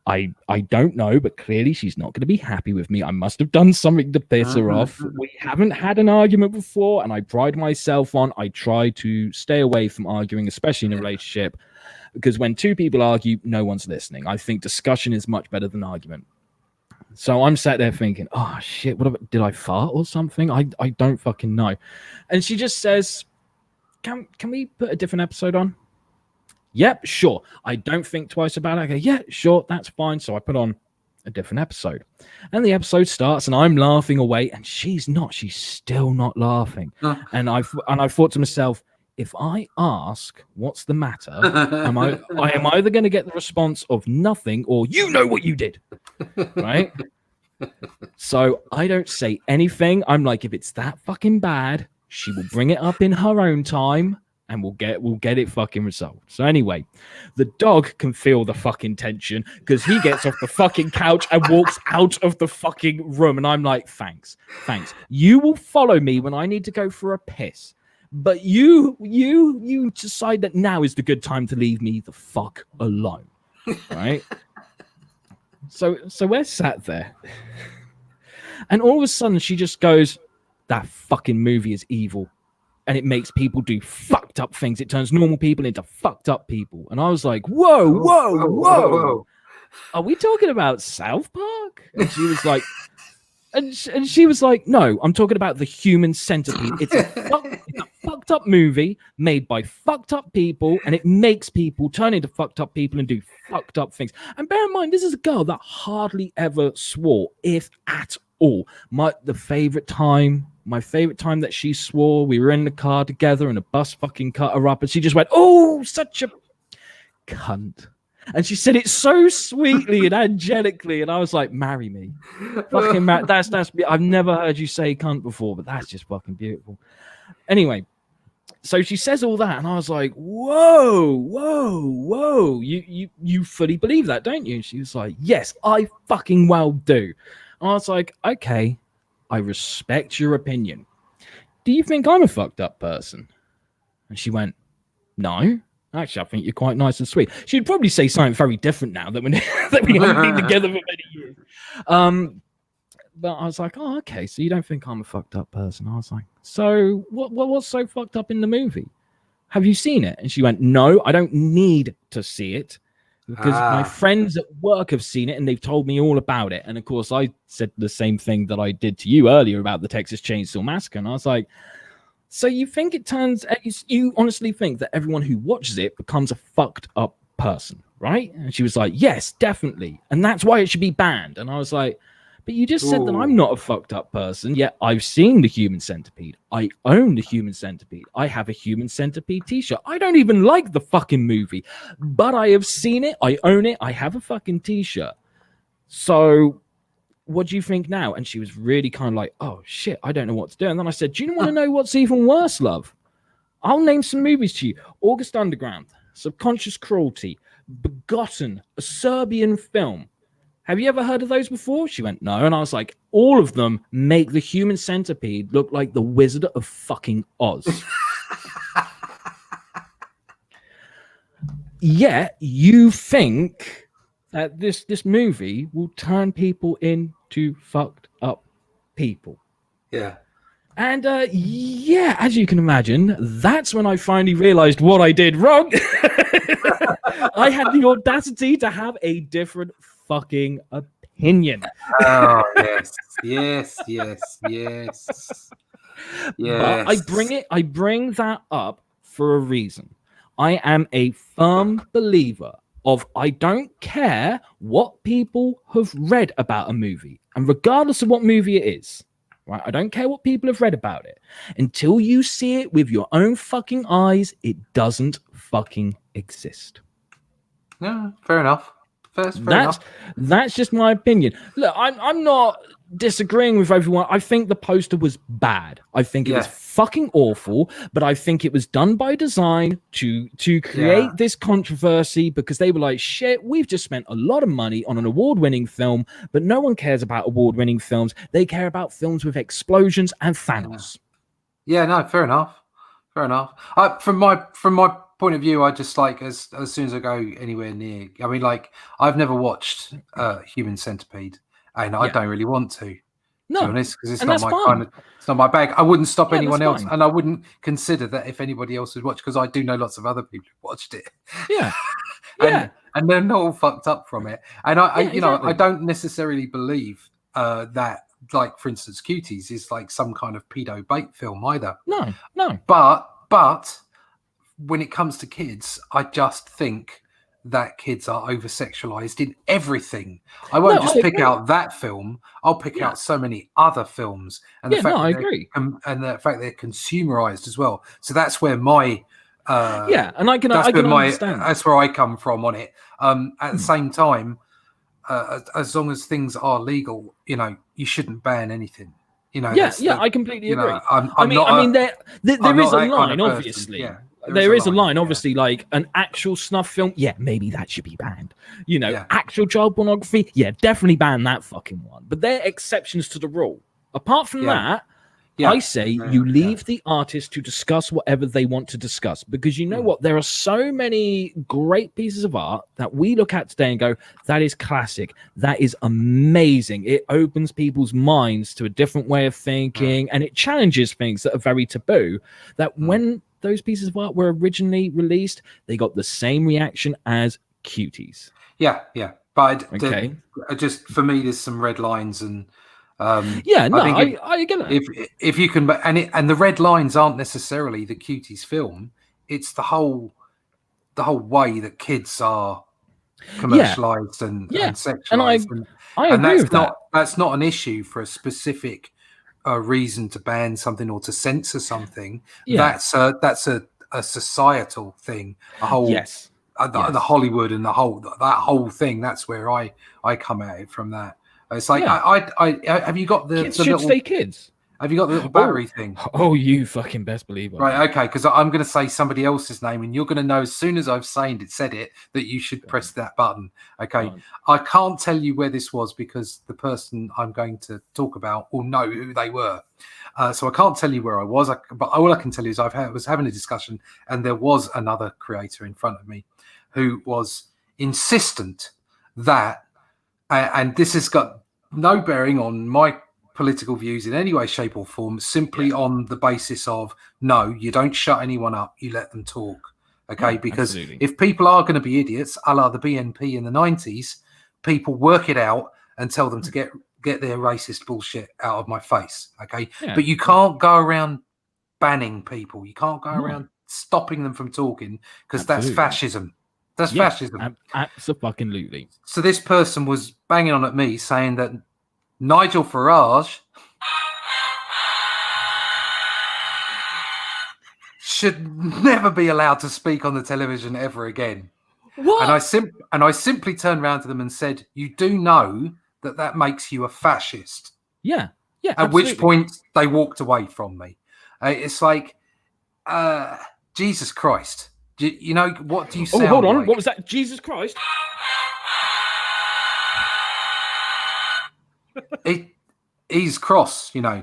I don't know, but clearly she's not going to be happy with me. I must have done something to piss her off. We haven't had an argument before, and I pride myself on, I try to stay away from arguing, especially in a relationship, because when two people argue, no one's listening. I think discussion is much better than argument. So I'm sat there thinking, oh shit, did I fart or something? I don't fucking know. And she just says, can we put a different episode on? Yep, sure. I don't think twice about it. I go, yeah, sure, that's fine. So I put on a different episode. And the episode starts and I'm laughing away and she's still not laughing. And I thought to myself, if I ask what's the matter, I am either going to get the response of nothing or you know what you did, right? So I don't say anything. I'm like, if it's that fucking bad, she will bring it up in her own time and we'll get it fucking resolved. So anyway, the dog can feel the fucking tension because he gets off the fucking couch and walks out of the fucking room. And I'm like, thanks. You will follow me when I need to go for a piss. But you decide that now is the good time to leave me the fuck alone, right? So we're sat there, and all of a sudden she just goes, "That fucking movie is evil, and it makes people do fucked up things. It turns normal people into fucked up people." And I was like, "Whoa! Are we talking about South Park?" And she was like. And she was like, no, I'm talking about The Human Centipede. It's a fucked up movie made by fucked up people, and it makes people turn into fucked up people and do fucked up things. And bear in mind, this is a girl that hardly ever swore, if at all. My favorite time that she swore, we were in the car together and a bus fucking cut her up, and she just went, oh, such a cunt. And she said it so sweetly and angelically, and I was like, "Marry me, fucking that's. I've never heard you say cunt before, but that's just fucking beautiful." Anyway, so she says all that, and I was like, "Whoa! You fully believe that, don't you?" And she was like, "Yes, I fucking well do." And I was like, "Okay, I respect your opinion. Do you think I'm a fucked up person?" And she went, "No. Actually, I think you're quite nice and sweet." She'd probably say something very different now that we haven't been together for many years. But I was like, "Oh, okay. So you don't think I'm a fucked up person?" I was like, "So what's so fucked up in the movie? Have you seen it?" And she went, "No, I don't need to see it because my friends at work have seen it and they've told me all about it." And of course, I said the same thing that I did to you earlier about the Texas Chainsaw Massacre. And I was like, "So you think you honestly think that everyone who watches it becomes a fucked up person, right?" And she was like, "Yes, definitely. And that's why it should be banned." And I was like, "But you just said that I'm not a fucked up person, yet I've seen the Human Centipede. I own the Human Centipede. I have a Human Centipede t-shirt. I don't even like the fucking movie, but I have seen it. I own it. I have a fucking t-shirt. So what do you think now?" And she was really kind of like, "Oh shit, I don't know what to do." And then I said, "Do you want to know what's even worse, love? I'll name some movies to you. August Underground, Subconscious Cruelty, Begotten, a Serbian film. Have you ever heard of those before?" She went, "No." And I was like, "All of them make the Human Centipede look like the Wizard of fucking Oz." Yet you think that this movie will turn people into fucked up people. Yeah. And yeah, as you can imagine, that's when I finally realized what I did wrong. I had the audacity to have a different fucking opinion. Oh yes. But I bring that up for a reason. I am a firm believer of I don't care what people have read about a movie, and regardless of what movie it is, right? I don't care what people have read about it. Until you see it with your own fucking eyes, it doesn't fucking exist. No, fair enough. Fair enough. That's just my opinion. Look, I'm not disagreeing with everyone. I think the poster was bad. I think it was fucking awful, but I think it was done by design to create this controversy because they were like, shit, we've just spent a lot of money on an award-winning film, but no one cares about award-winning films. They care about films with explosions and Thanos. Yeah, no, fair enough. From my point of view, I just like as soon as I go anywhere near. I mean, like I've never watched Human Centipede, and I don't really want to. No, to be honest, because it's not my kind of, it's not my bag. I wouldn't stop anyone else, and I wouldn't consider that if anybody else would watch, because I do know lots of other people who watched it. Yeah, and they're not all fucked up from it. And I don't necessarily believe that, like for instance, Cuties is like some kind of pedo bait film either. No. But when it comes to kids, I just think that kids are over-sexualized in everything. I won't just pick out that film. I'll pick out so many other films, and the fact I agree, and the fact they're consumerized as well. So that's where my and I can understand. That's where I come from on it. At the same time, as long as things are legal, you shouldn't ban anything. I completely agree. There is a line, obviously. Yeah. There is a line, obviously, like an actual snuff film. Yeah, maybe that should be banned. Actual child pornography. Yeah, definitely ban that fucking one. But they're exceptions to the rule. Apart from that, I say you leave the artist to discuss whatever they want to discuss. Because you know what? There are so many great pieces of art that we look at today and go, that is classic. That is amazing. It opens people's minds to a different way of thinking, and it challenges things that are very taboo. That when those pieces of art were originally released, they got the same reaction as Cuties. Yeah. But just for me, there's some red lines, and I get it. If you can, and the red lines aren't necessarily the Cuties film; it's the whole way that kids are commercialized and sexualized. And I agree with that. That's not an issue for a specific reason to ban something or to censor something. That's a societal thing. A whole the Hollywood and that whole thing. That's where I come at it from. That it's like I have you got the kids the should little stay kids. have you got the little battery thing? Oh, you fucking best believe it. Right, okay, because I'm going to say somebody else's name, and you're going to know as soon as I've said it that you should press that button. Okay, I can't tell you where this was because the person I'm going to talk about will know who they were. So I can't tell you where I was, but all I can tell you is was having a discussion, and there was another creator in front of me who was insistent that, and this has got no bearing on my political views in any way, shape or form, simply on the basis of, no, you don't shut anyone up, you let them talk. Okay, because if people are going to be idiots, a la the BNP in the 90s, people work it out and tell them to get their racist bullshit out of my face. Okay, but you can't go around banning people. You can't go around stopping them from talking, because that's fascism. That's fascism. Absolutely. So this person was banging on at me saying that Nigel Farage should never be allowed to speak on the television ever again. What? And I simply turned around to them and said, "You do know that makes you a fascist." Yeah. At which point they walked away from me. It's like, Jesus Christ. You know, what do you sound like? Oh, hold on. What was that? Jesus Christ? He's cross, you know.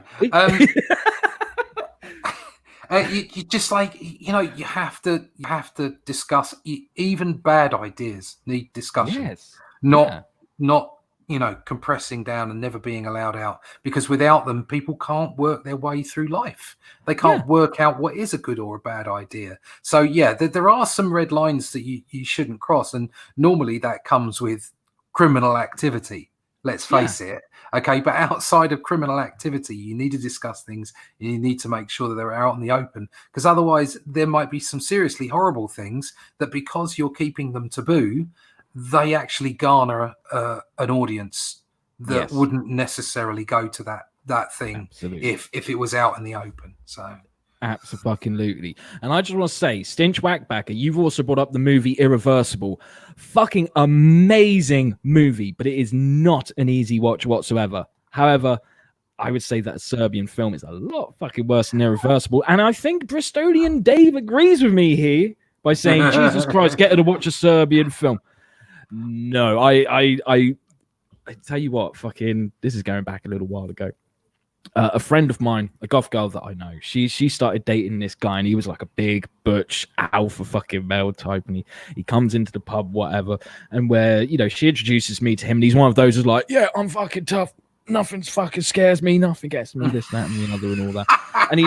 You just like, you know, you have to discuss. Even bad ideas need discussion. Yes. Not you know, compressing down and never being allowed out, because without them, people can't work their way through life. They can't work out what is a good or a bad idea. So there are some red lines that you shouldn't cross, and normally that comes with criminal activity. Let's face it. Okay, but outside of criminal activity, you need to discuss things. You need to make sure that they're out in the open, because otherwise there might be some seriously horrible things that, because you're keeping them taboo, they actually garner an audience that wouldn't necessarily go to that thing if it was out in the open. So absolutely. And I just want to say, Stinch Whackbacker, you've also brought up the movie Irreversible. Fucking amazing movie, but it is not an easy watch whatsoever. However, I would say that a Serbian film is a lot fucking worse than Irreversible. And I think Bristolian Dave agrees with me here by saying, Jesus Christ, get her to watch a Serbian film. No, I tell you what, fucking, this is going back a little while ago. A friend of mine, a goth girl that I know, she started dating this guy, and he was like a big butch alpha fucking male type, and he comes into the pub, whatever, and where, you know, she introduces me to him, and he's one of those who's like, yeah, I'm fucking tough, nothing fucking scares me, nothing gets me, this, that, and the other, and all that. And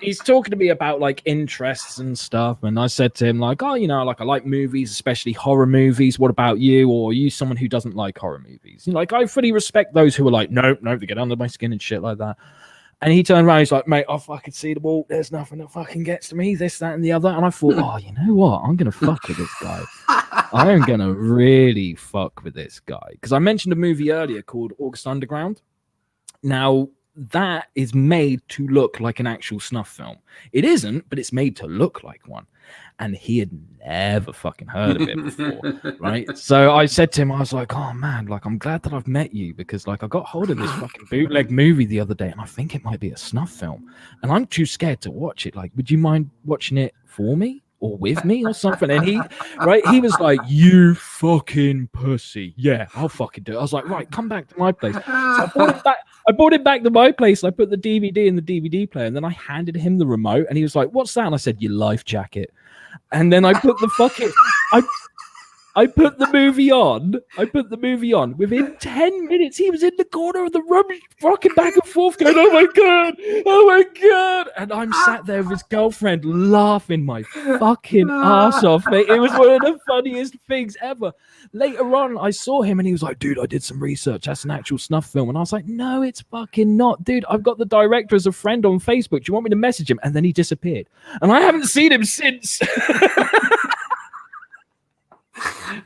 he's talking to me about like interests and stuff, and I said to him like, oh, you know, like I like movies, especially horror movies. What about you? Or are you someone who doesn't like horror movies? You know, like I fully respect those who are like, no, they get under my skin and shit like that. And he turned around, he's like, mate, I fucking see the wall. There's nothing that fucking gets to me, this, that, and the other. And I thought, oh, you know what? I'm gonna fuck with this guy. I am gonna really fuck with this guy, because I mentioned a movie earlier called August Underground. Now, that is made to look like an actual snuff film. It isn't, but it's made to look like one. And he had never fucking heard of it before, right? So I said to him, I was like, oh man, like I'm glad that I've met you, because like I got hold of this fucking bootleg movie the other day, and I think it might be a snuff film, and I'm too scared to watch it. Like, would you mind watching it for me or with me or something? And he was like, you fucking pussy. Yeah, I'll fucking do it. I was like, right, come back to my place. So I brought it back to my place. I put the DVD in the DVD player, and then I handed him the remote, and he was like, what's that? And I said, your life jacket. And then I put the fucking I put the movie on. Within 10 minutes, he was in the corner of the room, rocking back and forth, going, oh my God. And I'm sat there with his girlfriend laughing my fucking ass off, mate. It was one of the funniest things ever. Later on, I saw him and he was like, dude, I did some research. That's an actual snuff film. And I was like, no, it's fucking not. Dude, I've got the director as a friend on Facebook. Do you want me to message him? And then he disappeared. And I haven't seen him since.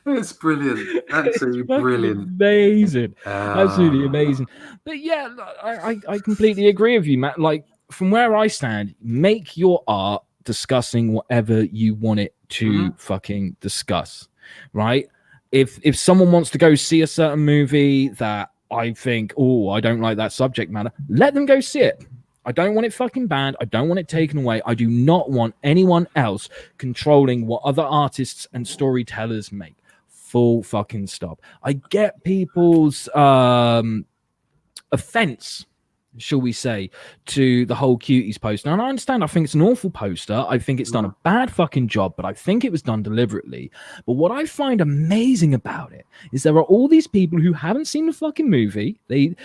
It's brilliant. Absolutely brilliant. Amazing. Absolutely amazing. But yeah, I completely agree with you, Matt. Like, from where I stand, make your art discussing whatever you want it to fucking discuss, right? If someone wants to go see a certain movie that I think, oh, I don't like that subject matter, let them go see it. I don't want it fucking banned. I don't want it taken away. I do not want anyone else controlling what other artists and storytellers make. Full fucking stop. I get people's offense, shall we say, to the whole cuties poster. And I understand, I think it's an awful poster. I think it's done a bad fucking job, but I think it was done deliberately. But what I find amazing about it is there are all these people who haven't seen the fucking movie. They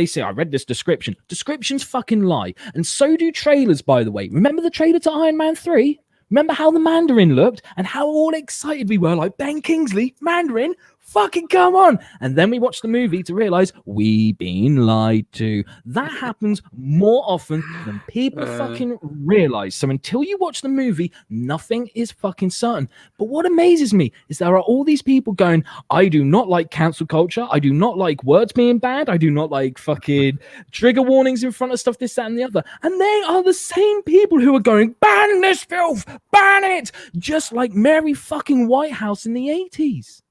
say, I read this description. Descriptions fucking lie. And so do trailers, by the way. Remember the trailer to Iron Man 3? Remember how the Mandarin looked and how all excited we were, like, Ben Kingsley, Mandarin, fucking come on. And then we watched the movie to realize we've been lied to. That happens more often than people fucking realize. So until you watch the movie, nothing is fucking certain. But what amazes me is there are all these people going, I do not like cancel culture. I do not like words being banned. I do not like fucking trigger warnings in front of stuff, this, that, and the other. And they are the same people who are going, ban this filth, ban it, just like Mary fucking Whitehouse in the 80s.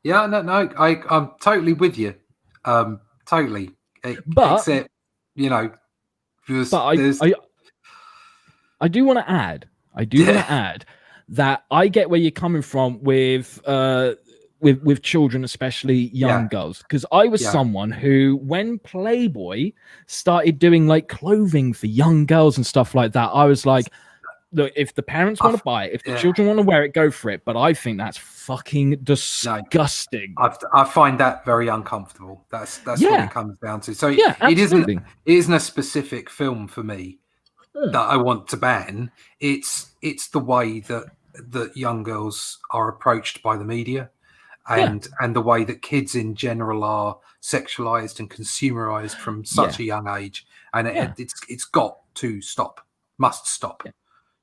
Yeah, no, I'm totally with you. Totally. Except, you know, I do want to add, that I get where you're coming from with children, especially young girls, because I was someone who, when Playboy started doing like clothing for young girls and stuff like that, I was like, look, if the parents want to buy it, if the children want to wear it, go for it. But I think that's fucking disgusting. I find that very uncomfortable. That's what it comes down to. So it isn't a specific film for me that I want to ban. It's the way that young girls are approached by the media, and the way that kids in general are sexualized and consumerized from such a young age, and it's got to stop. Must stop.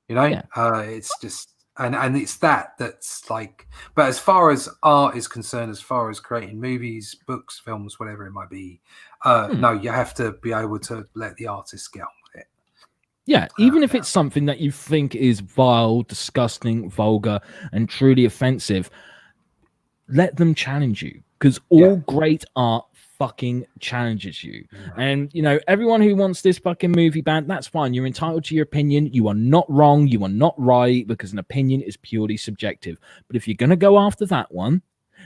You know, it's just, and it's that's like, but as far as art is concerned, as far as creating movies, books, films, whatever it might be, no, you have to be able to let the artist get on with it. Yeah, even if it's something that you think is vile, disgusting, vulgar, and truly offensive, let them challenge you, because all great art fucking challenges you. And you know, everyone who wants this fucking movie banned, that's fine. You're entitled to your opinion. You are not wrong. You are not right, because an opinion is purely subjective. But if you're going to go after that one,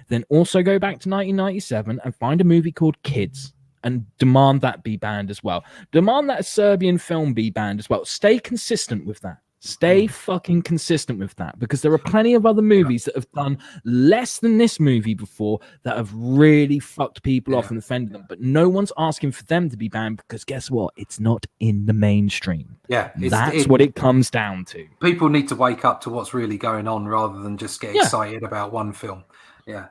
then also go back to 1997 and find a movie called Kids and demand that be banned as well. Demand that a Serbian film be banned as well. Stay consistent with that. Stay fucking consistent with that, because there are plenty of other movies that have done less than this movie before that have really fucked people off and offended them, but no one's asking for them to be banned, because guess what? It's not in the mainstream. That's what it comes down to. People need to wake up to what's really going on rather than just get excited about one film.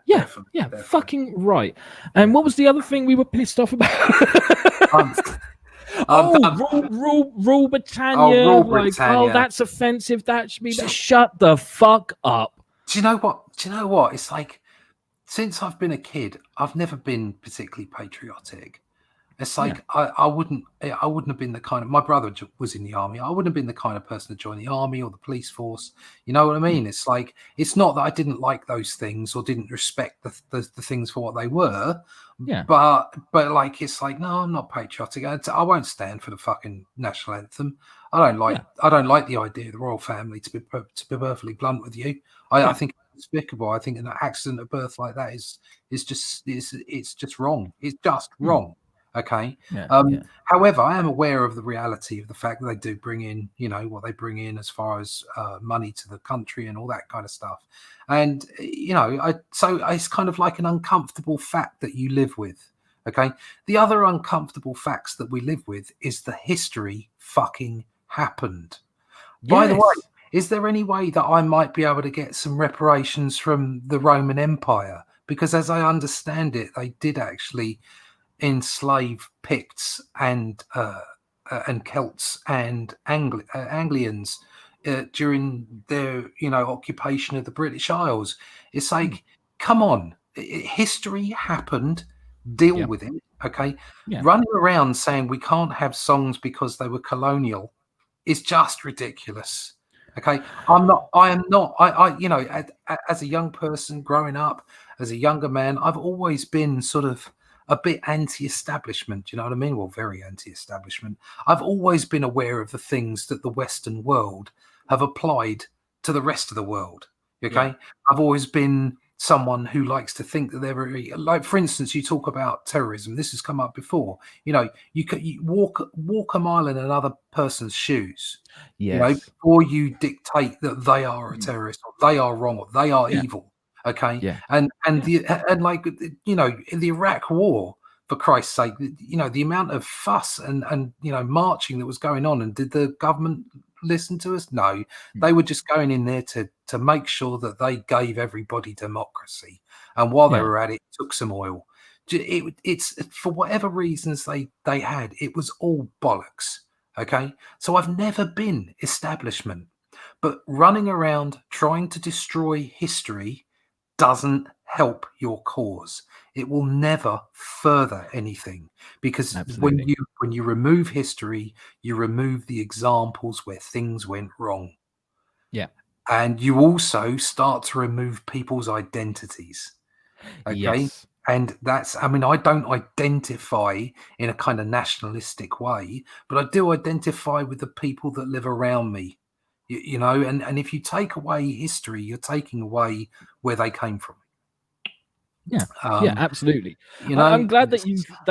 Definitely. Fucking right. And what was the other thing we were pissed off about? Rule Britannia. Rule Britannia. That's offensive. That should be. Shut the fuck up. Do you know what? It's like, since I've been a kid, I've never been particularly patriotic. It's like I wouldn't have been the kind of, my brother was in the army. I wouldn't have been the kind of person to join the army or the police force. You know what I mean? It's like, it's not that I didn't like those things or didn't respect the things for what they were. But like, it's like, no, I'm not patriotic. I won't stand for the fucking national anthem. I don't like the idea of the royal family, to be perfectly blunt with you. I think it's despicable. I think an accident of birth like that is just wrong. It's just wrong. Okay. However, I am aware of the reality of the fact that they do bring in, you know, what they bring in as far as money to the country and all that kind of stuff. And, you know, so it's kind of like an uncomfortable fact that you live with. Okay. The other uncomfortable facts that we live with is the history fucking happened. By the way, is there any way that I might be able to get some reparations from the Roman Empire? Because as I understand it, they did actually enslave Picts and Celts and Anglians during their, you know, occupation of the British Isles. It's like, come on, history happened. Deal with it, okay? Running around saying we can't have songs because they were colonial is just ridiculous. Okay, I you know, as a young person growing up, as a younger man, I've always been sort of a bit anti-establishment. You know what I mean? Well, very anti-establishment. I've always been aware of the things that the Western world have applied to the rest of the world. Okay, Yeah. I've always been someone who likes to think that they're very, like, for instance, you talk about terrorism. This has come up before. You know, you walk a mile in another person's shoes. You know, Yes. before you dictate that they are a Mm. terrorist or they are wrong or they are Yeah. evil. Okay, Yeah. and like, you know, in the Iraq War, for Christ's sake, you know, the amount of fuss and you know, marching that was going on, and did the government listen to us? No, Mm. they were just going in there to make sure that they gave everybody democracy, and while they Yeah. were at it, took some oil. It's for whatever reasons they had, it was all bollocks. Okay, so I've never been establishment, but running around trying to destroy history doesn't help your cause. It will never further anything, because Absolutely. when you remove history, you remove the examples where things went wrong. Yeah. And you also start to remove people's identities. Okay. Yes. And that's, I mean, I don't identify in a kind of nationalistic way, but I do identify with the people that live around me. You know, and if you take away history, you're taking away where they came from. Yeah. Yeah, Um, absolutely. you I'm know, glad that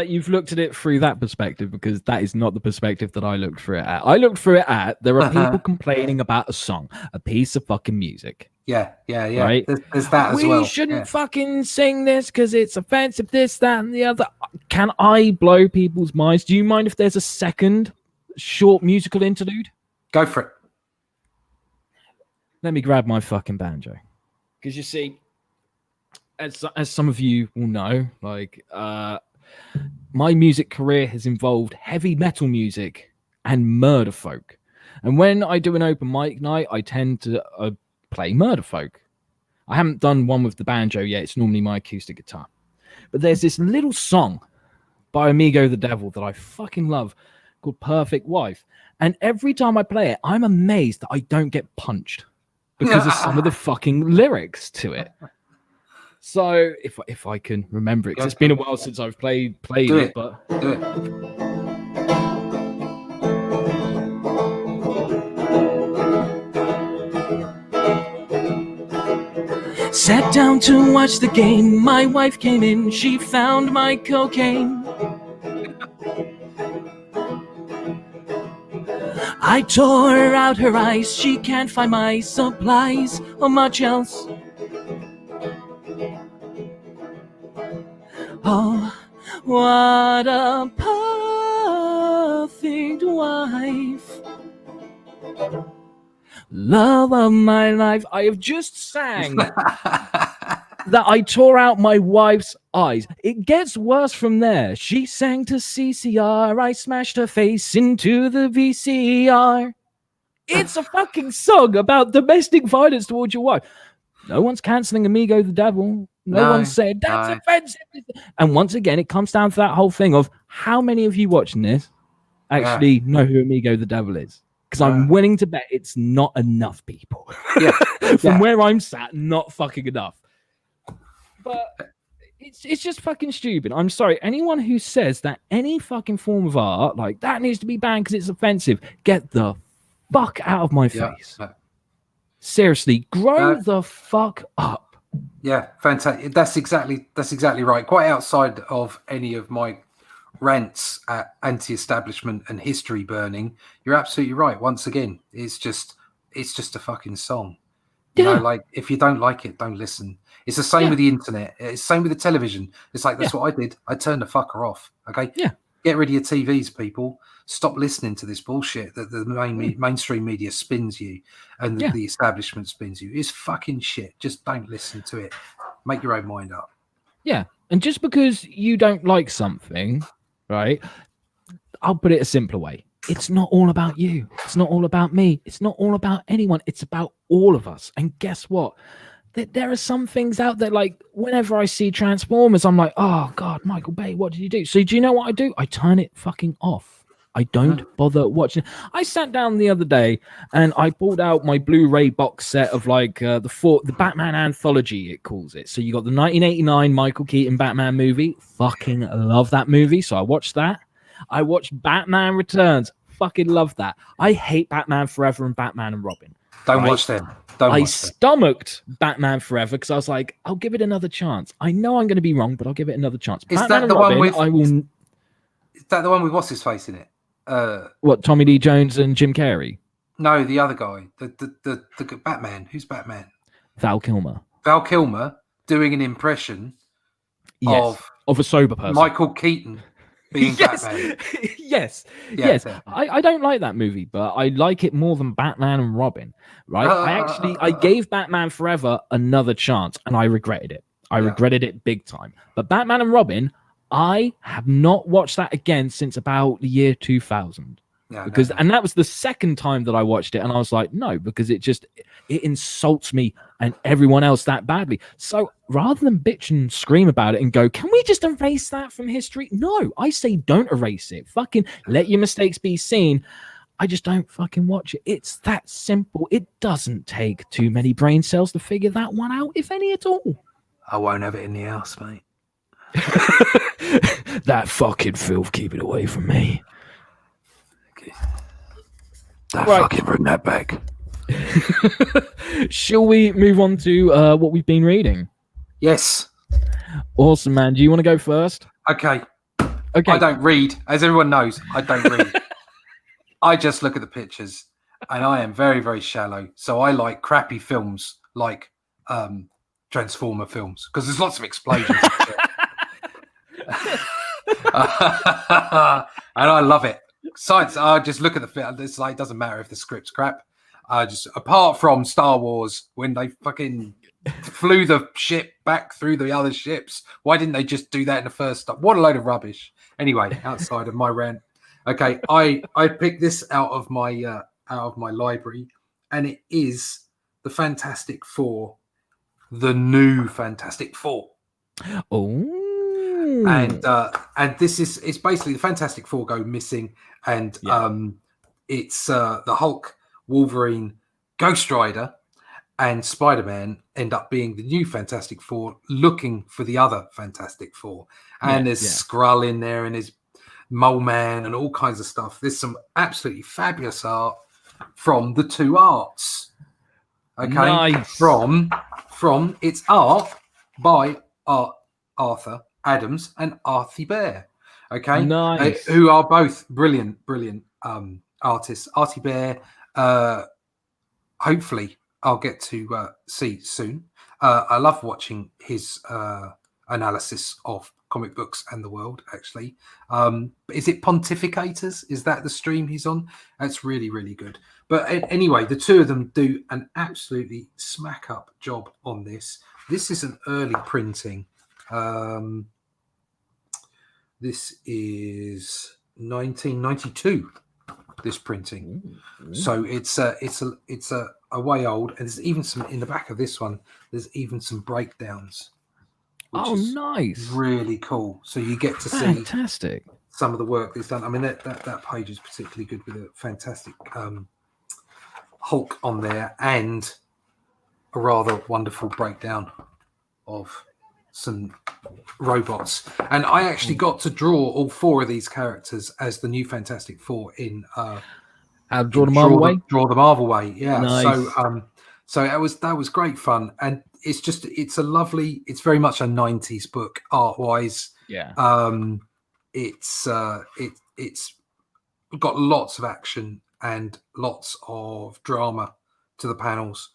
you've looked at it through that perspective, because that is not the perspective that I looked through it at. I looked through it at there are people complaining about a song, a piece of fucking music. yeah. Right? There's that as We well. shouldn't Yeah. fucking sing this because it's offensive, this, that, and the other. Can I blow people's minds? Do you mind if there's a second short musical interlude? Go for it. Let me grab my fucking banjo. Because you see, as some of you will know, like, my music career has involved heavy metal music and murder folk. And when I do an open mic night, I tend to play murder folk. I haven't done one with the banjo yet. It's normally my acoustic guitar. But there's this little song by Amigo the Devil that I fucking love called Perfect Wife. And every time I play it, I'm amazed that I don't get punched because of some of the fucking lyrics to it. So if I can remember it, 'cause it's been a while since I've played Do it, it. but Do it. sat down to watch the game. My wife came in, she found my cocaine. I tore out her eyes, she can't find my supplies or much else. Oh, what a perfect wife. Love of my life. I have just sang that I tore out my wife's eyes. It gets worse from there. She sang to CCR. I smashed her face into the VCR. It's a fucking song about domestic violence towards your wife. No one's cancelling Amigo the Devil. No one said that's offensive. And once again, it comes down to that whole thing of how many of you watching this actually know who Amigo the Devil is? Because I'm willing to bet it's not enough people. From where I'm sat, not fucking enough. But it's just fucking stupid. I'm sorry. Anyone who says that any fucking form of art, like, that needs to be banned because it's offensive, get the fuck out of my face. Seriously, grow the fuck up. Yeah, fantastic. That's exactly right. Quite outside of any of my rants at anti-establishment and history burning, you're absolutely right. Once again, it's just a fucking song. You know, like, if you don't like it, don't listen. It's the same with the internet. It's the same with the television. It's like, that's what I did. I turned the fucker off. Okay. Yeah. Get rid of your TVs, people. Stop listening to this bullshit that the mainstream media spins you and the establishment spins you. It's fucking shit. Just don't listen to it. Make your own mind up. Yeah. And just because you don't like something, right? I'll put it a simpler way. It's not all about you. It's not all about me. It's not all about anyone. It's about all of us. And guess what? There are some things out there, like, whenever I see Transformers, I'm like, oh God, Michael Bay, what did you do? So do you know what I do? I turn it fucking off. I don't bother watching. I sat down the other day and I pulled out my Blu-ray box set of like the Batman anthology, it calls it. So you got the 1989 Michael Keaton Batman movie. Fucking love that movie. So I watched that. I watched Batman Returns. Fucking love that. I hate Batman Forever and Batman and Robin. Don't watch them. I stomached Batman Forever because I was like, I'll give it another chance. I know I'm going to be wrong, but I'll give it another chance. Is Batman that the and Robin, one with? Is that the one with what's his face in it? What, Tommy Lee Jones and Jim Carrey? No, the other guy, the Batman. Who's Batman? Val Kilmer. Val Kilmer doing an impression of a sober person. Michael Keaton being Batman. Yes. I don't like that movie, but I like it more than Batman and Robin. Right? I gave Batman Forever another chance, and I regretted it. I regretted it big time. But Batman and Robin, I have not watched that again since about the year 2000. And that was the second time that I watched it, and I was like, no, because it insults me and everyone else that badly. So rather than bitch and scream about it and go, can we just erase that from history? No, I say don't erase it. Fucking let your mistakes be seen. I just don't fucking watch it. It's that simple. It doesn't take too many brain cells to figure that one out, if any at all. I won't have it in the house, mate. That fucking filth, keep it away from me. Okay. Fucking bring that back. Shall we move on to what we've been reading? Yes. Awesome, man. Do you want to go first? Okay. I don't read. As everyone knows, I don't read. I just look at the pictures, and I am very, very shallow. So I like crappy films like Transformer films, because there's lots of explosions. And I love it. Science, I just look at the film. It's like, it doesn't matter if the script's crap. Just apart from Star Wars, when they fucking flew the ship back through the other ships, why didn't they just do that in the first stop? What a load of rubbish. Anyway, outside of my rant. Okay, I picked this out of my library, and it is the Fantastic Four, the new Fantastic Four. Oh. And this is, it's basically the Fantastic Four go missing, and it's the Hulk, Wolverine, Ghost Rider, and Spider-Man end up being the new Fantastic Four, looking for the other Fantastic Four. And there's Skrull in there, and there's Mole Man, and all kinds of stuff. There's some absolutely fabulous art from the two arts. Okay, nice. From it's art by Arthur Adams and Artie Bear. Okay, nice. Who are both brilliant artists. Artie Bear, hopefully I'll get to see soon. I love watching his analysis of comic books and the world, actually. Is it Pontificators? Is that the stream he's on? That's really, really good. But anyway, the two of them do an absolutely smack up job on this. This is an early printing. This is 1992. This printing, so it's a way old, and there's even some in the back of this one. There's even some breakdowns. Oh, nice! Really cool. So you get to see some of the work that's done. I mean, that page is particularly good with a fantastic Hulk on there, and a rather wonderful breakdown of some robots. And I actually got to draw all four of these characters as the new Fantastic Four in Draw the Marvel way. Yeah. Nice. So that was great fun, and it's a lovely, it's very much a 90s book art wise. Yeah. It's got lots of action and lots of drama to the panels.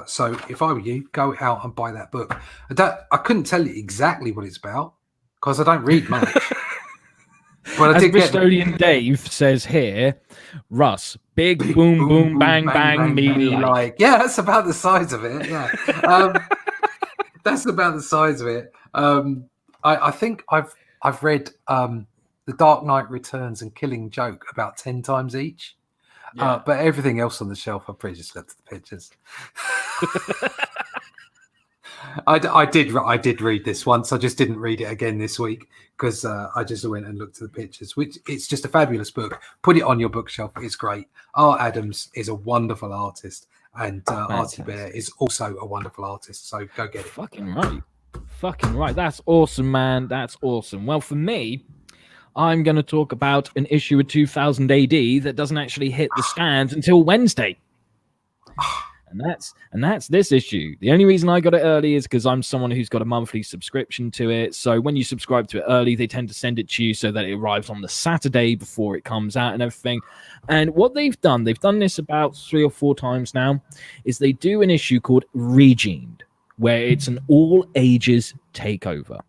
So if I were you, go out and buy that book. I couldn't tell you exactly what it's about because I don't read much. But as Bristolian Dave says here, Russ, big boom boom bang bang me like. Yeah, that's about the size of it. Yeah, that's about the size of it. I think I've read The Dark Knight Returns and Killing Joke about 10 times each. Yeah. But everything else on the shelf, I pretty just looked at the pictures. I did read this once. I just didn't read it again this week because I just went and looked at the pictures. Which it's just a fabulous book. Put it on your bookshelf. It's great. Art Adams is a wonderful artist, and Artie Bear is also a wonderful artist. So go get it. Fucking right. That's awesome, man. That's awesome. Well, for me, I'm going to talk about an issue of 2000 AD that doesn't actually hit the stands until Wednesday. And that's this issue. The only reason I got it early is because I'm someone who's got a monthly subscription to it. So when you subscribe to it early, they tend to send it to you so that it arrives on the Saturday before it comes out and everything. And what they've done this about 3 or 4 times now, is they do an issue called Regened, where it's an all ages takeover.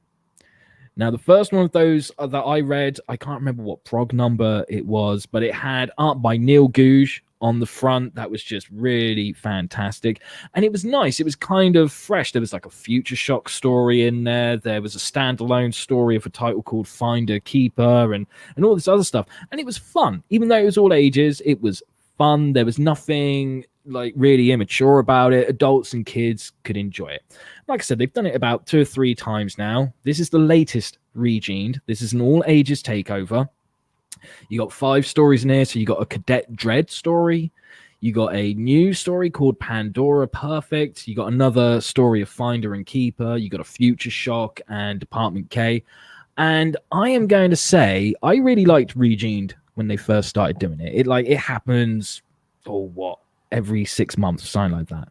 Now, the first one of those that I read, I can't remember what prog number it was, but it had art by Neil Gouge on the front. That was just really fantastic. And it was nice. It was kind of fresh. There was like a Future Shock story in there. There was a standalone story of a title called Finder Keeper and all this other stuff. And it was fun. Even though it was all ages, it was fun. There was nothing like really immature about it. Adults and kids could enjoy it. Like I said, they've done it about 2 or 3 times now. This is the latest Regened. This is an all ages takeover. You got 5 stories in here. So you got a Cadet Dread story. You got a new story called Pandora Perfect. You got another story of Finder and Keeper. You got a Future Shock and Department K. And I am going to say I really liked Regened when they first started doing it. It happens, every 6 months or something like that.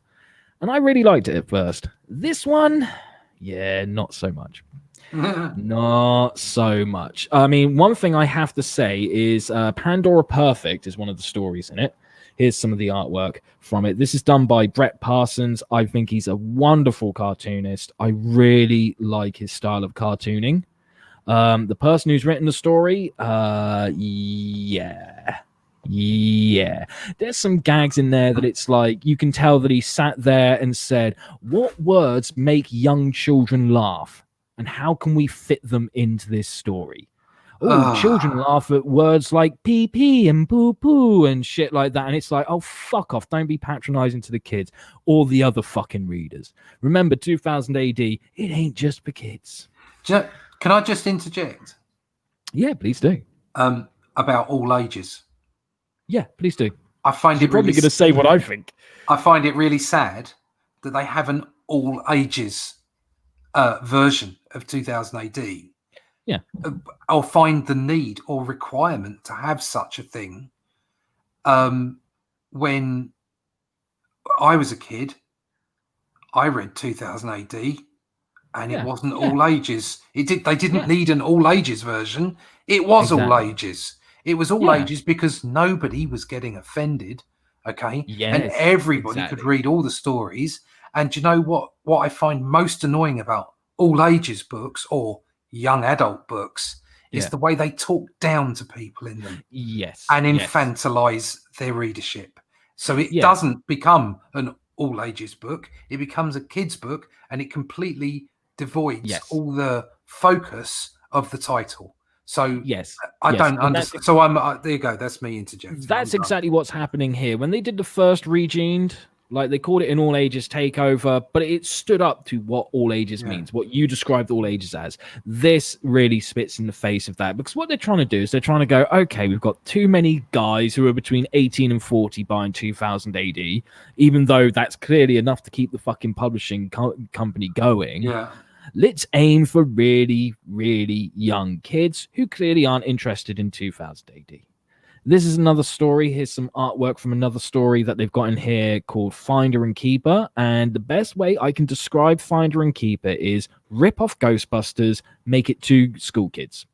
And I really liked it at first. This one, yeah, not so much. Not so much. I mean, one thing I have to say is Pandora Perfect is one of the stories in it. Here's some of the artwork from it. This is done by Brett Parsons. I think he's a wonderful cartoonist. I really like his style of cartooning. The person who's written the story, yeah, there's some gags in there that it's like you can tell that he sat there and said, what words make young children laugh and how can we fit them into this story? Children laugh at words like pee pee and poo poo and shit like that, and it's like, oh, fuck off, don't be patronizing to the kids or the other fucking readers. Remember 2000 AD, it ain't just for kids. Can I just interject? Yeah, please do. About all ages. Yeah, please do. I find You're probably going to say what I think. I find it really sad that they have an all ages version of 2000 AD. Yeah. I'll find the need or requirement to have such a thing. When I was a kid, I read 2000 AD and it wasn't all ages. They didn't need an all ages version. It was all ages. It was all ages because nobody was getting offended. Okay. Yes, and everybody could read all the stories. And you know what I find most annoying about all ages books or young adult books is the way they talk down to people in them. Yes. And infantilize their readership. So it doesn't become an all ages book. It becomes a kid's book and it completely devoids all the focus of the title. So I don't understand. So I'm there you go. That's me interjecting. That's exactly what's happening here. When they did the first Regened, like they called it an all ages takeover, but it stood up to what all ages means, what you described all ages as. This really spits in the face of that, because what they're trying to do is they're trying to go, okay, we've got too many guys who are between 18 and 40 buying 2000 AD, even though that's clearly enough to keep the fucking publishing company going. Yeah. Let's aim for really, really young kids who clearly aren't interested in 2000 AD. This is another story. Here's some artwork from another story that they've got in here called Finder and Keeper. And the best way I can describe Finder and Keeper is rip off Ghostbusters, make it to school kids.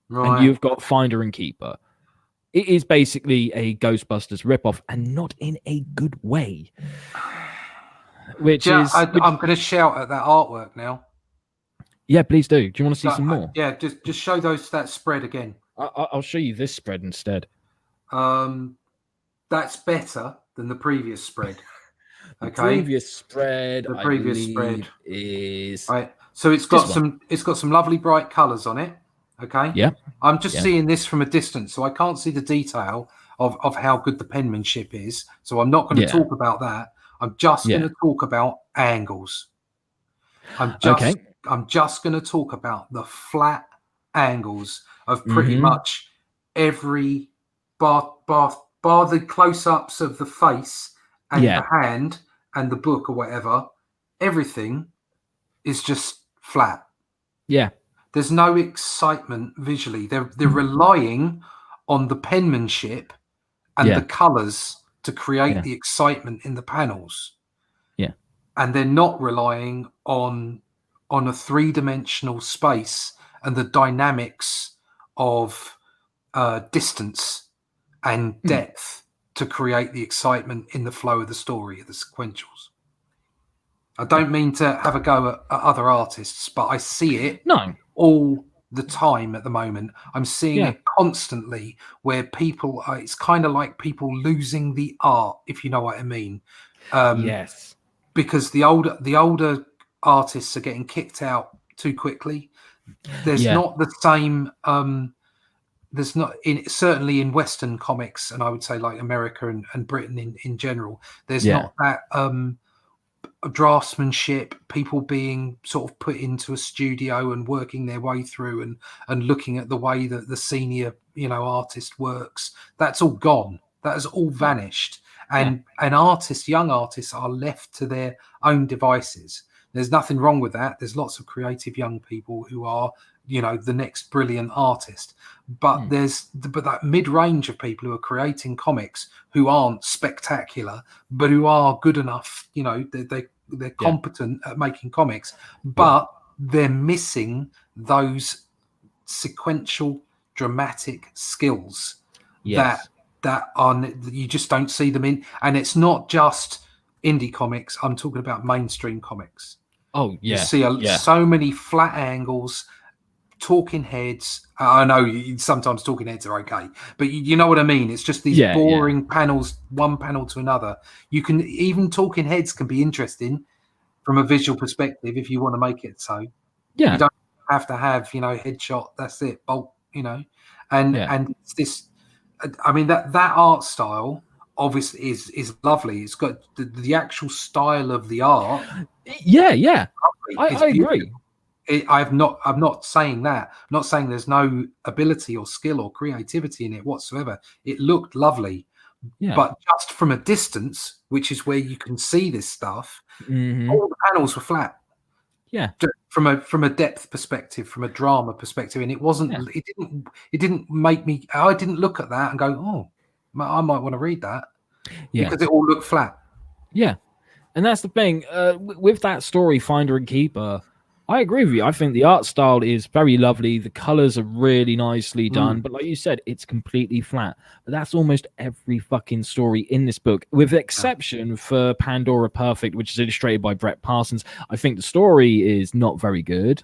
Right. And you've got Finder and Keeper. It is basically a Ghostbusters ripoff, and not in a good way. I'm going to shout at that artwork now. Yeah, please do. Do you want to see some more? Just show that spread again. I'll show you this spread instead. That's better than the previous spread. The previous spread is right. So it's got some lovely bright colours on it. Okay. Yeah. I'm just seeing this from a distance, so I can't see the detail of how good the penmanship is. So I'm not going to talk about that. I'm just going to talk about angles. I'm just going to talk about the flat angles of pretty much every bar the close-ups of the face and the hand and the book or whatever. Everything is just flat. Yeah. There's no excitement visually. They're relying on the penmanship and the colors to create the excitement in the panels. Yeah. And they're not relying on a three-dimensional space and the dynamics of distance and depth to create the excitement in the flow of the story, of the sequentials. I don't mean to have a go at other artists, but I see it all the time at the moment. I'm seeing it constantly where people it's kind of like people losing the art, if you know what I mean. Yes. Because the older artists are getting kicked out too quickly. There's not the same there's not certainly in Western comics, and I would say like America and Britain in general, there's not that draftsmanship, people being sort of put into a studio and working their way through and looking at the way that the senior artist works. That's all gone. That has all vanished. And young artists are left to their own devices. There's nothing wrong with that. There's lots of creative young people who are the next brilliant artist, but there's that mid-range of people who are creating comics who aren't spectacular but who are good enough. They're competent at making comics, but they're missing those sequential dramatic skills that are, you just don't see them in. And it's not just indie comics, I'm talking about mainstream comics. You see so many flat angles, talking heads. I know sometimes talking heads are okay, but you know what I mean. It's just these boring panels, one panel to another. Even talking heads can be interesting from a visual perspective if you want to make it so. You don't have to have headshot. That's it. Bolt. And it's this. I mean that art style obviously is lovely. It's got the actual style of the art. I agree. I'm not saying that. I'm not saying there's no ability or skill or creativity in it whatsoever. It looked lovely, but just from a distance, which is where you can see this stuff, all the panels were flat. Yeah, from a depth perspective, from a drama perspective, and it wasn't. It didn't make me. I didn't look at that and go, "Oh, I might want to read that," because it all looked flat. Yeah, and that's the thing with that story, Finder and Keeper. I agree with you. I think the art style is very lovely. The colors are really nicely done. But like you said, it's completely flat. But that's almost every fucking story in this book, with the exception for Pandora Perfect, which is illustrated by Brett Parsons. I think the story is not very good.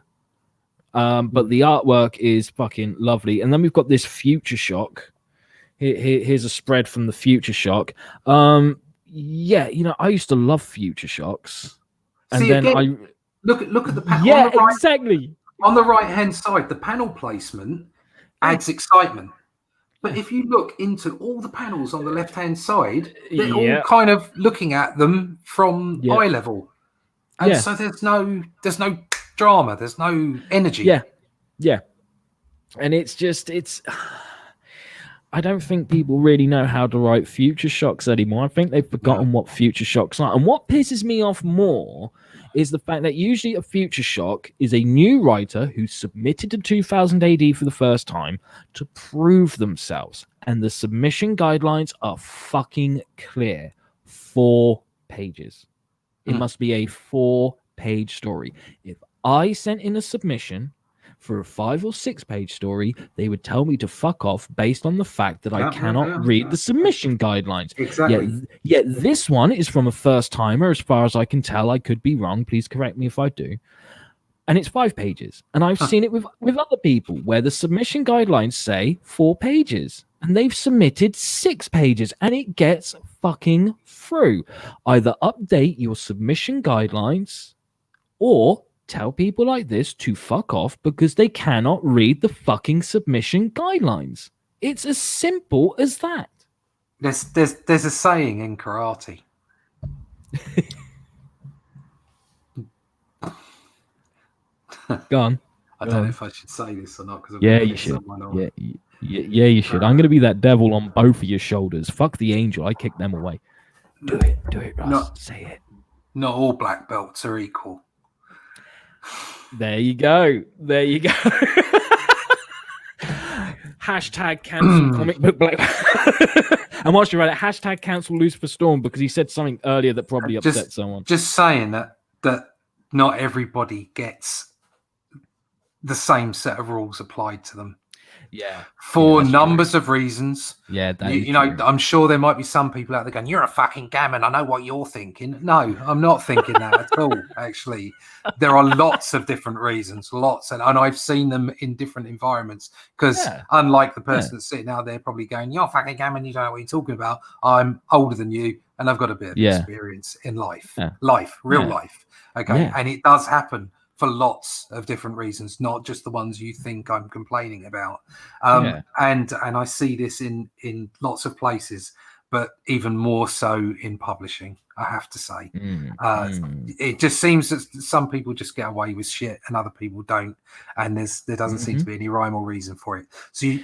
But the artwork is fucking lovely. And then we've got this Future Shock. Here's a spread from the Future Shock. I used to love Future Shocks. And See, then again, Look at the panel. Yeah, exactly. On the right-hand side, the panel placement adds excitement. But if you look into all the panels on the left-hand side, they're all kind of looking at them from eye level. And so there's no drama, there's no energy. Yeah. And I don't think people really know how to write Future Shocks anymore. I think they've forgotten what Future Shocks are. And what pisses me off more is the fact that usually a Future Shock is a new writer who submitted to 2000 AD for the first time to prove themselves. And the submission guidelines are fucking clear. 4 pages. It must be a 4-page story. If I sent in a submission for a 5 or 6 page story, they would tell me to fuck off based on the fact that I cannot read the submission guidelines. Exactly. Yet this one is from a first timer, as far as I can tell. I could be wrong. Please correct me if I do. And it's 5 pages. And I've seen it with other people where the submission guidelines say 4 pages. And they've submitted 6 pages. And it gets fucking through. Either update your submission guidelines or tell people like this to fuck off because they cannot read the fucking submission guidelines. It's as simple as that. There's a saying in karate. Go on. I don't know if I should say this or not because Yeah, you should. Yeah, you should. I'm gonna be that devil on both of your shoulders. Fuck the angel. I kick them away. Do it, Russ. Say it. Not all black belts are equal. There you go. Hashtag cancel comic book black. And whilst you're at it, hashtag cancel Lucifer Storm, because he said something earlier that probably upset someone. Just saying that not everybody gets the same set of rules applied to them. Yeah. For numbers of reasons. Yeah, you know, I'm sure there might be some people out there going, "You're a fucking gammon. I know what you're thinking." No, I'm not thinking that at all. Actually, there are lots of different reasons, and I've seen them in different environments. Because unlike the person that's sitting out there probably going, "You're a fucking gammon. You don't know what you're talking about." I'm older than you, and I've got a bit of experience in life, real life. Okay, and it does happen for lots of different reasons, not just the ones you think I'm complaining about. And I see this in lots of places, but even more so in publishing, I have to say. It just seems that some people just get away with shit and other people don't. And there doesn't seem to be any rhyme or reason for it.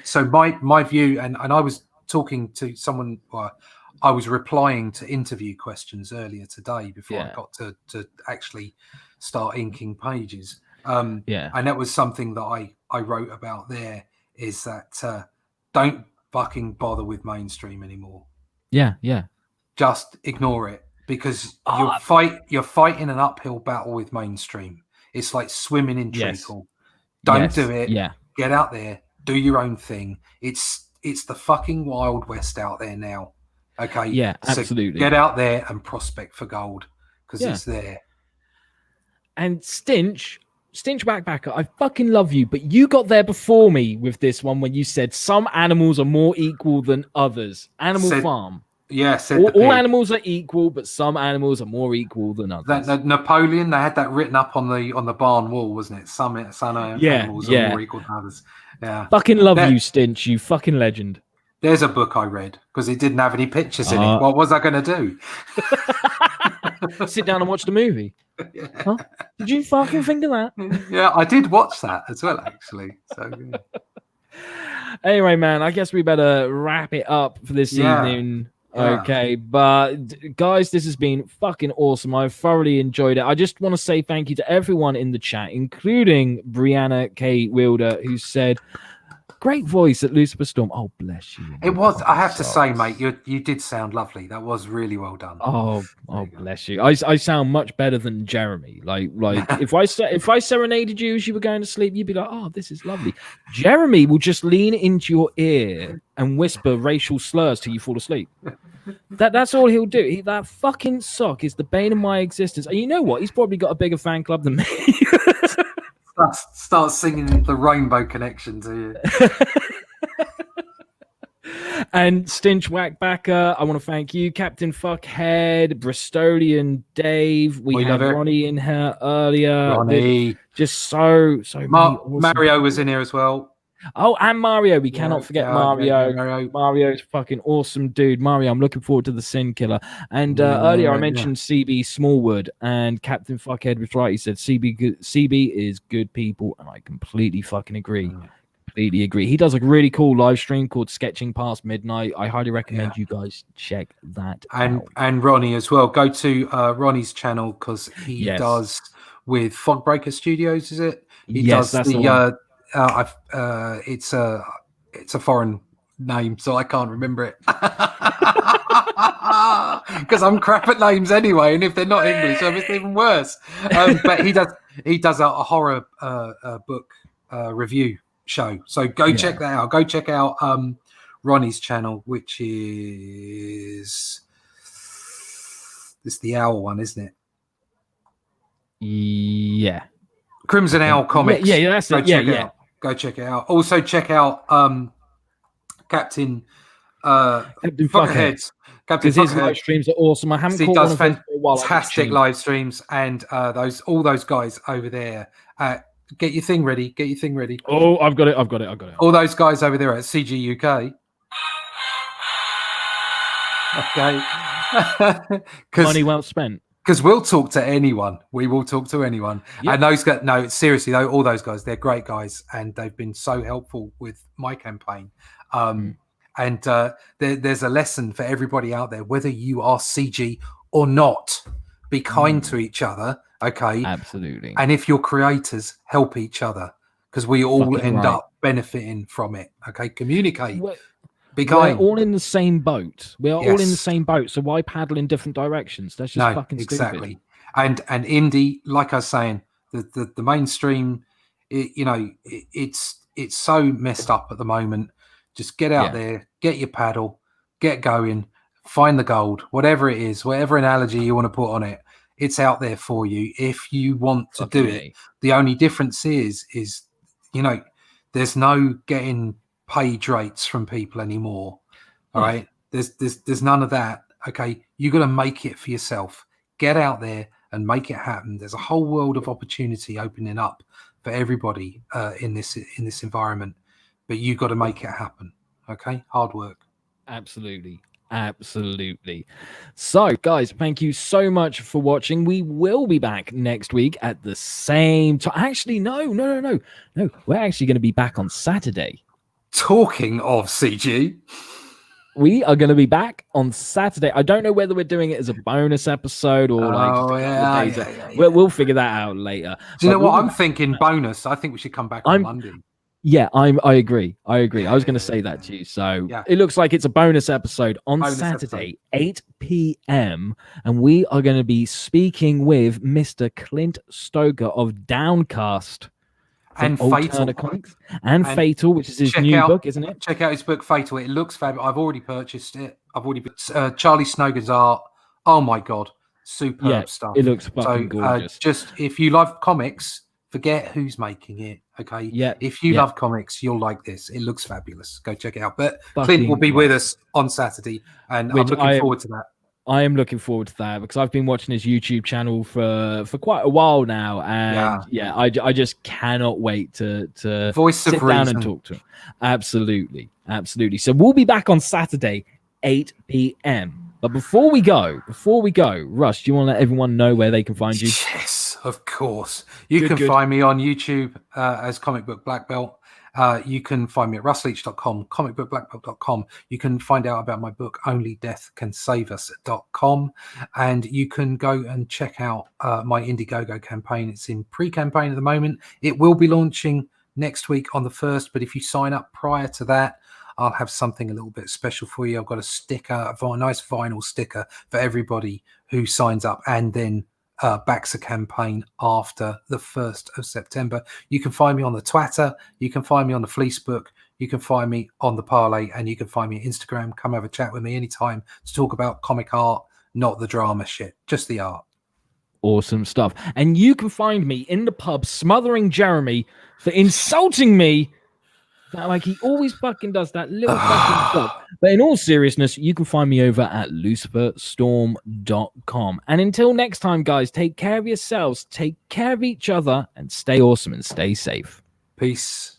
So my view, and I was talking to someone, I was replying to interview questions earlier today before I got to actually start inking pages. And that was something that I wrote about there, is that don't fucking bother with mainstream anymore. Just ignore it, because you're fighting an uphill battle with mainstream. It's like swimming in treacle. Don't do it. Get out there, do your own thing. It's the fucking Wild West out there now. Okay. Yeah, absolutely. So get out there and prospect for gold, because it's there. And Stinch Backpacker, I fucking love you, but you got there before me with this one when you said some animals are more equal than others. Animal Farm. Yeah, all animals are equal, but some animals are more equal than others. Napoleon, they had that written up on the barn wall, wasn't it? Some animals are more equal than others. Yeah. Fucking love you, Stinch, you fucking legend. There's a book I read because it didn't have any pictures in it. What was I going to do? Sit down and watch the movie. Huh? Did you fucking think of that? Yeah, I did watch that as well, actually. So anyway, man, I guess we better wrap it up for this evening. Okay, but guys, this has been fucking awesome. I've thoroughly enjoyed it. I just want to say thank you to everyone in the chat, including Brianna K. Wilder, who said, "Great voice at Lucifer Storm." Oh, bless you. It was. I have to say, mate, you did sound lovely. That was really well done. Oh, bless you. I sound much better than Jeremy. Like if I serenaded you as you were going to sleep, you'd be like, "Oh, this is lovely." Jeremy will just lean into your ear and whisper racial slurs till you fall asleep. That's all he'll do. That fucking sock is the bane of my existence. And you know what? He's probably got a bigger fan club than me. Start singing the Rainbow Connection to you. And Stinch Whackbacker, I want to thank you, Captain Fuckhead, Bristolian Dave. We had Ronnie in here earlier. Ronnie. Just so awesome. Mario was in here as well. Oh, and Mario. We cannot forget Mario. Mario's fucking awesome dude. Mario, I'm looking forward to the Sin Killer. And earlier I mentioned CB Smallwood, and Captain Fuckhead was right. He said CB is good people, and I completely fucking agree. Completely agree. He does a really cool live stream called Sketching Past Midnight. I highly recommend you guys check that out. And Ronnie as well. Go to Ronnie's channel, because he does with Fogbreaker Studios, is it? He does the it's a foreign name, so I can't remember it because I'm crap at names anyway, and if they're not English, it's even worse. But he does a horror book review show, so go check that out. Go check out Ronnie's channel, which is the Owl one, isn't it? Yeah, Crimson Owl Comics. Yeah, that's it. Go check it out. Also check out Captain Fuckhead. Captain His live streams are awesome. I haven't caught one of them for a while. Fantastic live streams, and all those guys over there. Get your thing ready. Oh, I've got it. All those guys over there at CG UK. Okay. Money well spent. Because we'll talk to anyone. We will talk to anyone. Yep. And those guys, no, seriously, though, all those guys, they're great guys, and they've been so helpful with my campaign. And there's a lesson for everybody out there, whether you are CG or not. Be kind to each other, okay? Absolutely. And if you're creators, help each other, because we all end up benefiting from it, okay? Communicate. Be kind. We're all in the same boat. We are all in the same boat. So why paddle in different directions? That's just fucking exactly. stupid. And indie, like I was saying, the mainstream, it's so messed up at the moment. Just get out there, get your paddle, get going, find the gold, whatever it is, whatever analogy you want to put on it. It's out there for you if you want to do it. The only difference is there's no getting page rates from people anymore. All right, there's none of that. Okay, you got to make it for yourself. Get out there and make it happen. There's a whole world of opportunity opening up for everybody in this environment, but you got to make it happen. Okay, hard work. Absolutely. So guys, thank you so much for watching. We will be back next week at the same time. Actually, no, we're actually going to be back on Saturday. Talking of CG, we are going to be back on Saturday. I don't know whether we're doing it as a bonus episode or we'll figure that out later. Do you know what I'm thinking? Bonus. I think we should come back on Monday. Yeah, I agree. I was going to say that to you. So it looks like it's a bonus episode on Saturday, 8 p.m. And we are going to be speaking with Mr. Clint Stoker of Downcast. And Fatal. Comics. And Fatal, which is his new book, isn't it? Check out his book, Fatal. It looks fabulous. I've already purchased it. Charlie Snogan's art. Oh, my God. Superb stuff. It looks fucking gorgeous. Just if you love comics, forget who's making it, okay? Yeah. If you love comics, you'll like this. It looks fabulous. Go check it out. But Clint will be with us on Saturday, and I'm looking forward to that. I am looking forward to that because I've been watching his YouTube channel for quite a while now, and I just cannot wait to sit down and talk to him. Absolutely. So we'll be back on Saturday, 8 p.m. But before we go, Russ, do you want to let everyone know where they can find you? Yes, of course. You can find me on YouTube as Comicbook Blackbelt. You can find me at russleach.com, comicbookblackbelt.com. You can find out about my book, onlydeathcansaveus.com. And you can go and check out my Indiegogo campaign. It's in pre-campaign at the moment. It will be launching next week on the 1st, but if you sign up prior to that, I'll have something a little bit special for you. I've got a sticker, a nice vinyl sticker for everybody who signs up and then backs a campaign after the 1st of September. You can find me on the Twitter, you can find me on the Fleecebook, you can find me on the Parlay, and you can find me on Instagram. Come have a chat with me anytime to talk about comic art, not the drama shit, just the art. Awesome stuff. And you can find me in the pub smothering Jeremy for insulting me. Like he always fucking does that little fucking stuff. But in all seriousness, you can find me over at luciferstorm.com. And until next time, guys, take care of yourselves, take care of each other, and stay awesome and stay safe. Peace.